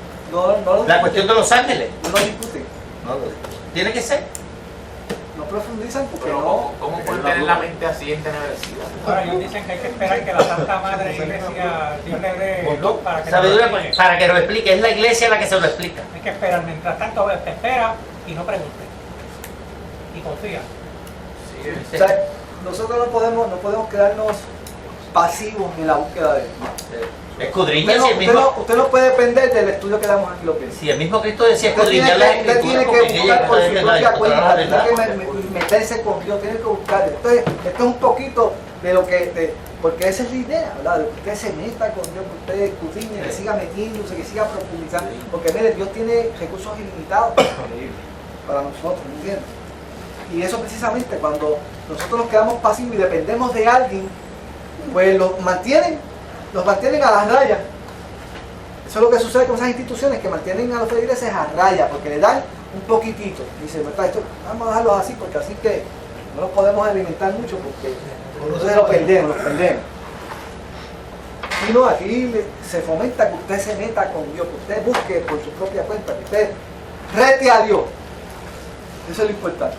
La cuestión de los ángeles. No lo discuten. Tiene que ser. No profundizan porque ¿Cómo pueden tener la mente así entenebrecida? Ahora ellos dicen que hay que esperar que la Santa Madre Iglesia Dios le dé luz para que para que lo explique. Es la iglesia la que se lo explica. Hay que esperar. Mientras tanto, te espera y no pregunte. Y confía. O sea, nosotros no podemos quedarnos pasivos en la búsqueda de Dios. Escudriña usted no puede depender del estudio que damos aquí los pies. Si el mismo Cristo decía escudriñar las Usted tiene que buscar por su propia cuenta, tiene que meterse con Dios, tiene que buscar. Entonces, esto es un poquito de lo que, porque esa es la idea, ¿verdad? De que usted se meta con Dios, que usted escudriñe, que siga metiéndose, que siga profundizando. Porque mire, Dios tiene recursos ilimitados para nosotros, ¿me entiendes? Y eso precisamente cuando nosotros nos quedamos pasivos y dependemos de alguien, pues los mantienen a las rayas. Eso es lo que sucede con esas instituciones que mantienen a los feligreses a raya, porque le dan un poquitito. Dicen, vamos a dejarlos así, porque así que no los podemos alimentar mucho, porque entonces los perdemos. Y no, aquí se fomenta que usted se meta con Dios, que usted busque por su propia cuenta, que usted rete a Dios. Eso es lo importante.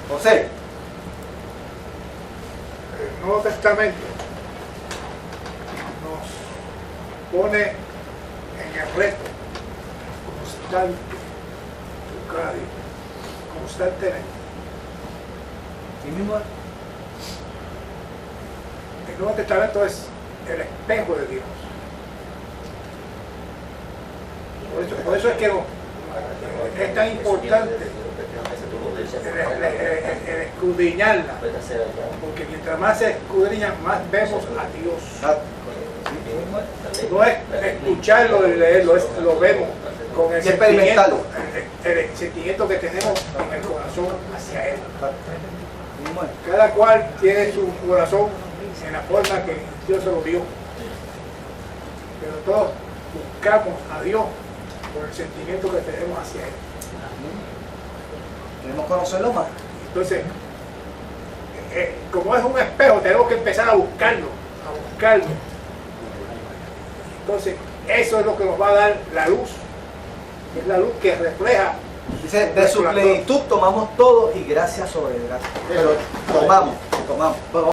José. El Nuevo Testamento pone en el reto constantemente. El Nuevo Testamento es el espejo de Dios. Por eso es que es tan importante el escudriñarla, porque mientras más se escudriña, más vemos a Dios. No es escucharlo y leerlo, es lo vemos con el sentimiento que tenemos en el corazón hacia Él. Cada cual tiene su corazón en la forma que Dios se lo dio. Pero todos buscamos a Dios por el sentimiento que tenemos hacia Él. Queremos conocerlo más. Entonces, como es un espejo, tenemos que empezar a buscarlo, Entonces, eso es lo que nos va a dar la luz. Es la luz que refleja. Dice, de su plenitud tomamos todo y gracias sobre gracia. Pero tomamos.